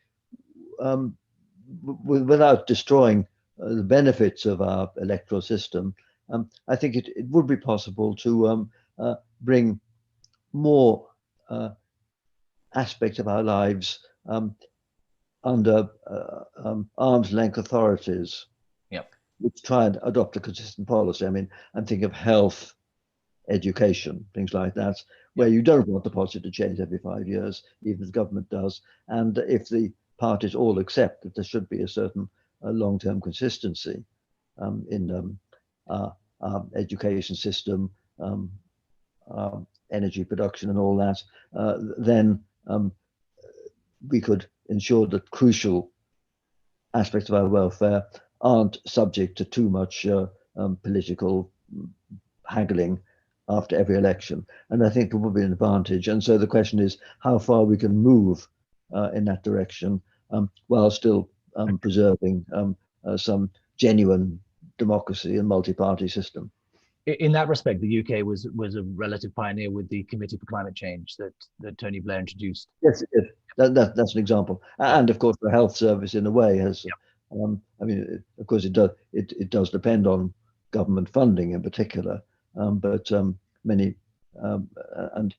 without destroying the benefits of our electoral system, I think it would be possible to bring more aspects of our lives under arm's length authorities, which try and adopt a consistent policy. I mean, I'm thinking of health, education, things like that, where you don't want the policy to change every 5 years, even if the government does. And if the parties all accept that there should be a certain long-term consistency in our education system, energy production and all that, then we could ensure that crucial aspects of our welfare aren't subject to too much political haggling after every election. And I think it would be an advantage. And so the question is how far we can move in that direction while still preserving some genuine democracy and multi-party system. In that respect, the UK was a relative pioneer with the Committee for Climate Change that Tony Blair introduced. Yes, that's an example. And of course, the health service, in a way, has. I mean, of course, it does depend on government funding in particular, but many and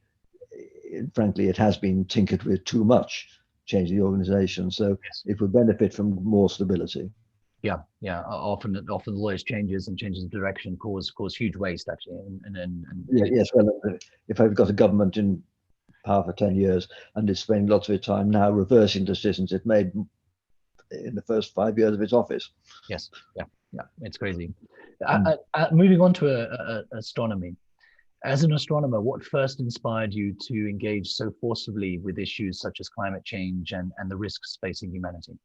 frankly, it has been tinkered with too much, changing the organisation. So it would benefit from more stability. Yeah. Often the lawyers changes of direction cause huge waste, actually. Yes. Well, if I've got a government in power for 10 years and it's spending lots of its time now reversing decisions it made in the first 5 years of its office. Yes. Yeah. It's crazy. Moving on to astronomy. As an astronomer, what first inspired you to engage so forcibly with issues such as climate change and the risks facing humanity?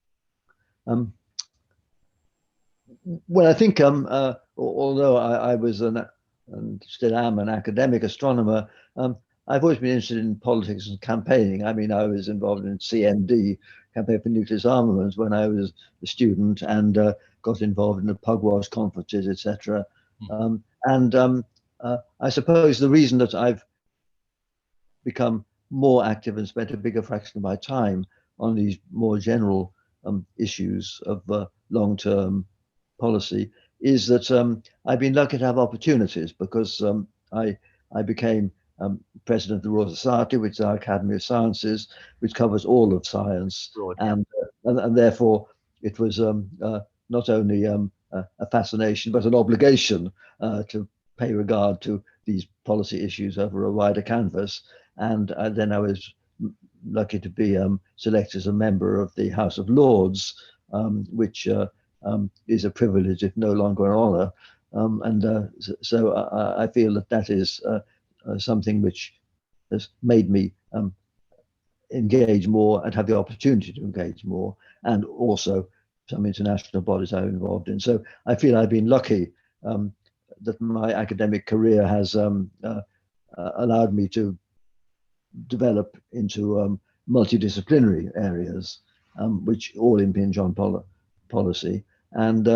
Well, I think although I was and still am an academic astronomer, I've always been interested in politics and campaigning. I mean, I was involved in CND, Campaign for Nuclear Armaments, when I was a student, and got involved in the Pugwash conferences, etc. I suppose the reason that I've become more active and spent a bigger fraction of my time on these more general issues of long-term policy is that I've been lucky to have opportunities, because I became president of the Royal Society, which is our Academy of Sciences, which covers all of science, and therefore it was not only a fascination but an obligation to pay regard to these policy issues over a wider canvas. And then I was lucky to be selected as a member of the House of Lords, which is a privilege, if no longer an honor. So I feel that that is something which has made me engage more and have the opportunity to engage more, and also some international bodies I'm involved in. So I feel I've been lucky that my academic career has allowed me to develop into multidisciplinary areas, which all impinge on policy. And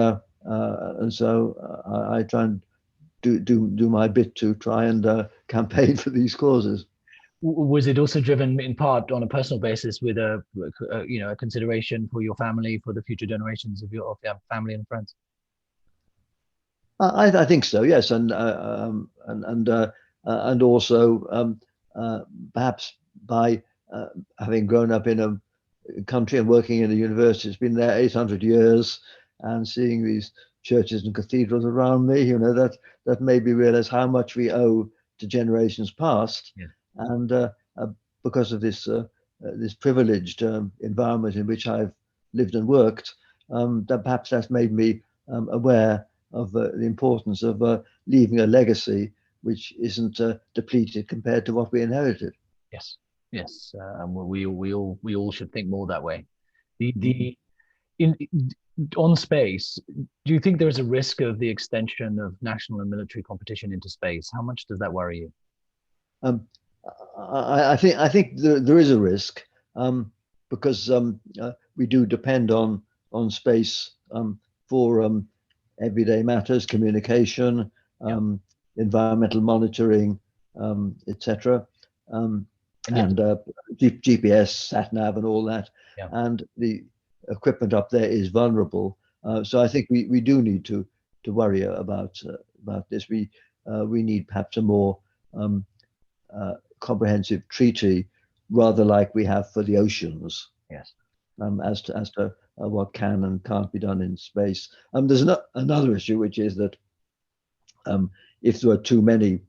so I try and do my bit to try and campaign for these causes. Was it also driven in part on a personal basis with a consideration for your family, for the future generations of your family and friends? I think so, yes, and also perhaps by having grown up in a country and working in a university, it's been there 800 years, and seeing these churches and cathedrals around me, that made me realize how much we owe to generations past, yeah. And because of this privileged environment in which I've lived and worked, that perhaps that's made me aware of the importance of leaving a legacy which isn't depleted compared to what we inherited. Yes, yes, we all should think more that way. The in On space, do you think there is a risk of the extension of national and military competition into space? How much does that worry you? Um, I think there is a risk, because we do depend on space for everyday matters, communication, environmental monitoring, etc. And GPS, sat nav, and all that. Yeah. And the equipment up there is vulnerable. So I think we do need to worry about this. We need perhaps a more comprehensive treaty, rather like we have for the oceans. Yes. As to what can and can't be done in space. There's another issue, which is that if there are too many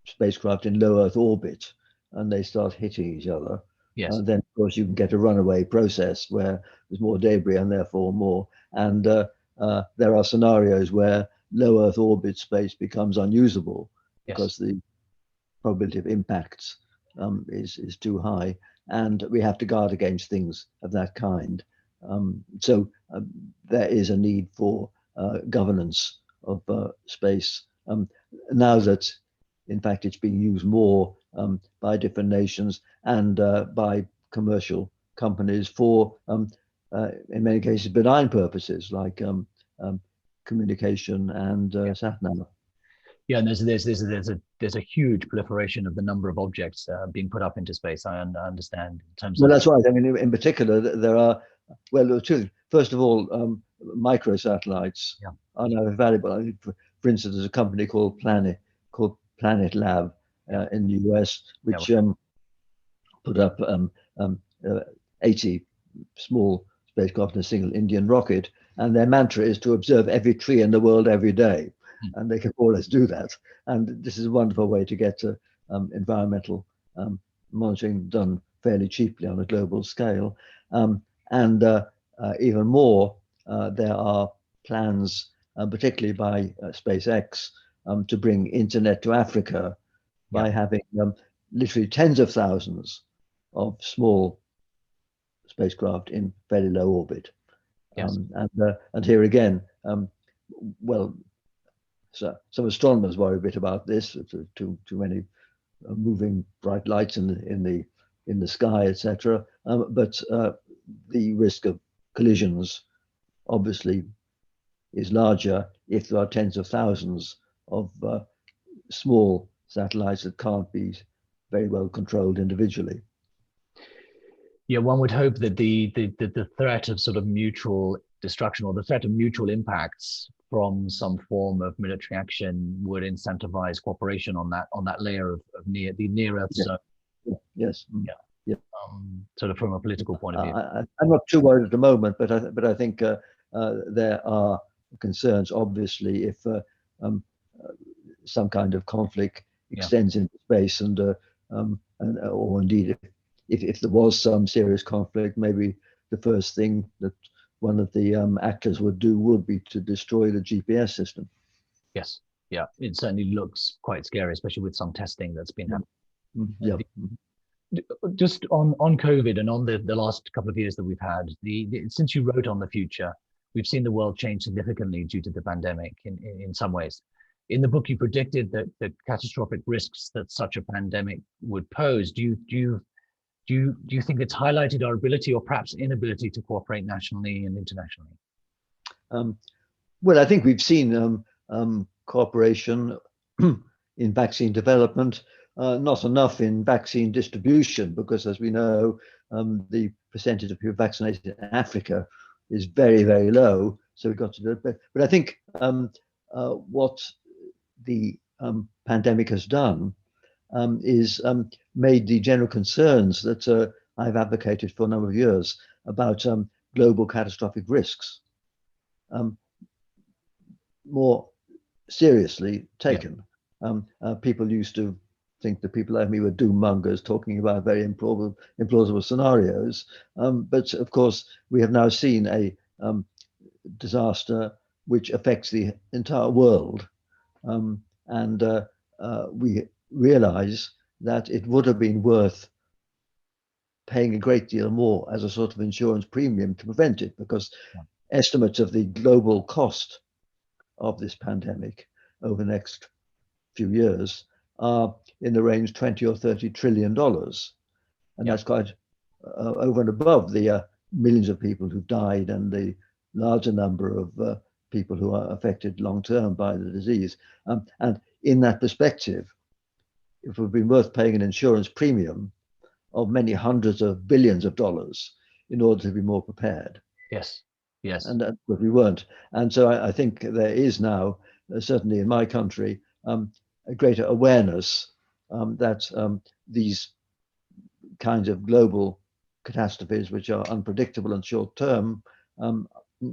spacecraft in low Earth orbit and they start hitting each other, yes. Then of course you can get a runaway process where there's more debris and therefore more. And there are scenarios where low Earth orbit space becomes unusable because the probability of impacts is too high, and we have to guard against things of that kind. So there is a need for governance of space now that, in fact, it's being used more by different nations and by commercial companies for, in many cases, benign purposes like communication and sat nav. Yeah, and there's a huge proliferation of the number of objects being put up into space. I understand in terms Well, of. that's right. I mean, in particular, there are two. First of all, microsatellites are now valuable. I mean, for instance, there's a company called Planet Lab in the US, which put up 80 small spacecraft in a single Indian rocket, and their mantra is to observe every tree in the world every day. And they can always do that. And this is a wonderful way to get environmental monitoring done fairly cheaply on a global scale. And even more, there are plans, particularly by SpaceX, to bring internet to Africa by having literally tens of thousands of small spacecraft in fairly low orbit. And here again, well, so some astronomers worry a bit about this. Too many moving bright lights in the sky, etc. But the risk of collisions obviously is larger if there are tens of thousands of small satellites that can't be very well controlled individually. Yeah, one would hope that the threat of sort of mutual destruction or the threat of mutual impacts from some form of military action would incentivize cooperation on that layer of the near Earth zone. Yes. Yeah. Sort of from a political point of view. I'm not too worried at the moment, but I think there are concerns. Obviously, if some kind of conflict extends into space, or indeed if there was some serious conflict, maybe the first thing that one of the actors would do would be to destroy the GPS system. Yes. Yeah. It certainly looks quite scary, especially with some testing that's been happening. Yeah. Just on COVID and on the last couple of years that we've had, since you wrote on the future, we've seen the world change significantly due to the pandemic in some ways. In the book, you predicted that the catastrophic risks that such a pandemic would pose. Do you think it's highlighted our ability or perhaps inability to cooperate nationally and internationally? Well, I think we've seen cooperation in vaccine development, not enough in vaccine distribution, because as we know, the percentage of people vaccinated in Africa is very, very low. So we've got to do it. But I think what the pandemic has done is made the general concerns that I've advocated for a number of years about global catastrophic risks more seriously taken. People used to think that people like me were doom mongers talking about very implausible scenarios. But of course, we have now seen a disaster which affects the entire world. And we realize that it would have been worth paying a great deal more as a sort of insurance premium to prevent it, because estimates of the global cost of this pandemic over the next few years are in the range 20 or 30 trillion dollars. And that's quite over and above the millions of people who've died and the larger number of people who are affected long term by the disease. And in that perspective, it would have been worth paying an insurance premium of many hundreds of billions of dollars in order to be more prepared. Yes. But we weren't. And so I think there is now, certainly in my country, a greater awareness that these kinds of global catastrophes, which are unpredictable and short term,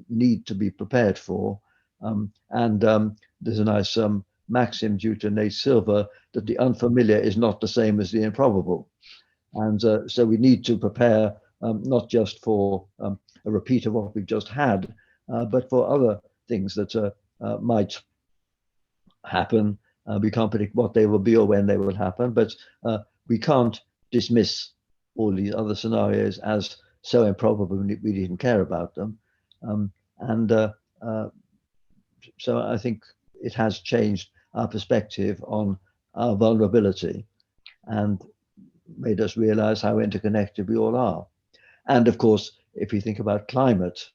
need to be prepared for. There's a nice maxim due to Nate Silver that the unfamiliar is not the same as the improbable. And so we need to prepare not just for a repeat of what we've just had, but for other things that might happen. We can't predict what they will be or when they will happen, but we can't dismiss all these other scenarios as so improbable we didn't care about them. So I think it has changed our perspective on our vulnerability and made us realize how interconnected we all are. And of course, if we think about climate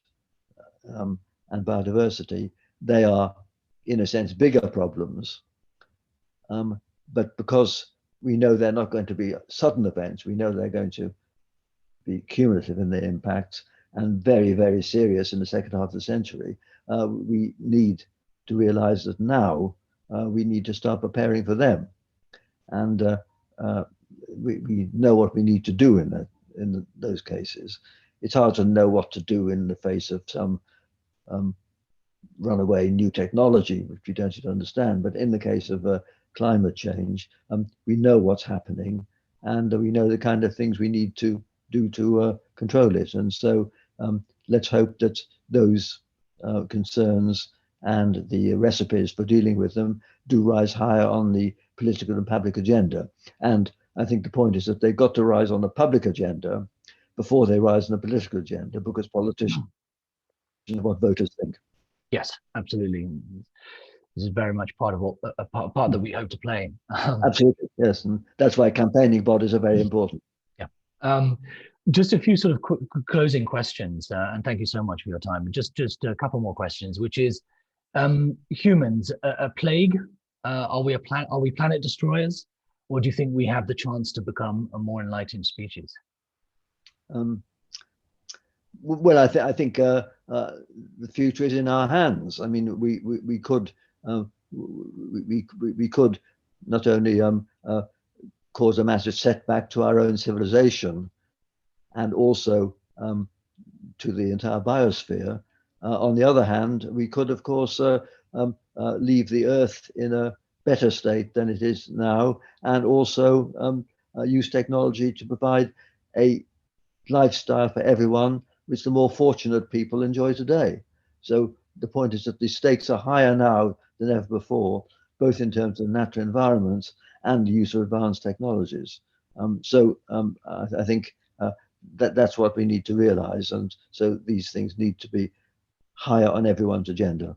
and biodiversity, they are, in a sense, bigger problems. But because we know they're not going to be sudden events, we know they're going to be cumulative in their impacts and very, very serious in the second half of the century, we need to realize that now we need to start preparing for them. And we know what we need to do in those cases. It's hard to know what to do in the face of some runaway new technology, which we don't understand. But in the case of climate change, we know what's happening, and we know the kind of things we need to do to control it. And so let's hope that those concerns and the recipes for dealing with them do rise higher on the political and public agenda. And I think the point is that they've got to rise on the public agenda before they rise on the political agenda, because politicians are what voters think. Yes, absolutely. This is very much part of a part that we hope to play. Absolutely, yes, and that's why campaigning bodies are very important. Yeah. Just a few sort of closing questions, and thank you so much for your time. Just a couple more questions, which is humans, a plague? Are we planet destroyers, or do you think we have the chance to become a more enlightened species? Well, I think the future is in our hands. I mean, we could not only cause a massive setback to our own civilization, and also to the entire biosphere. On the other hand, we could, of course, leave the Earth in a better state than it is now, and also use technology to provide a lifestyle for everyone, which the more fortunate people enjoy today. So the point is that the stakes are higher now than ever before, both in terms of natural environments and the use of advanced technologies. I think that's what we need to realize. And so these things need to be higher on everyone's agenda.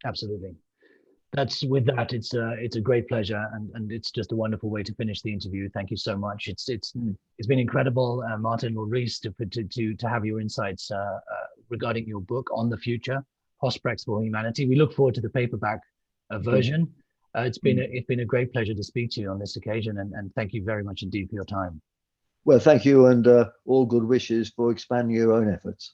Absolutely. That's with that. It's a great pleasure, and it's just a wonderful way to finish the interview. Thank you so much. It's been incredible, Martin Rees, to have your insights regarding your book on the future prospects for humanity. We look forward to the paperback version. It's been a great pleasure to speak to you on this occasion, and thank you very much indeed for your time. Well, thank you, and all good wishes for expanding your own efforts.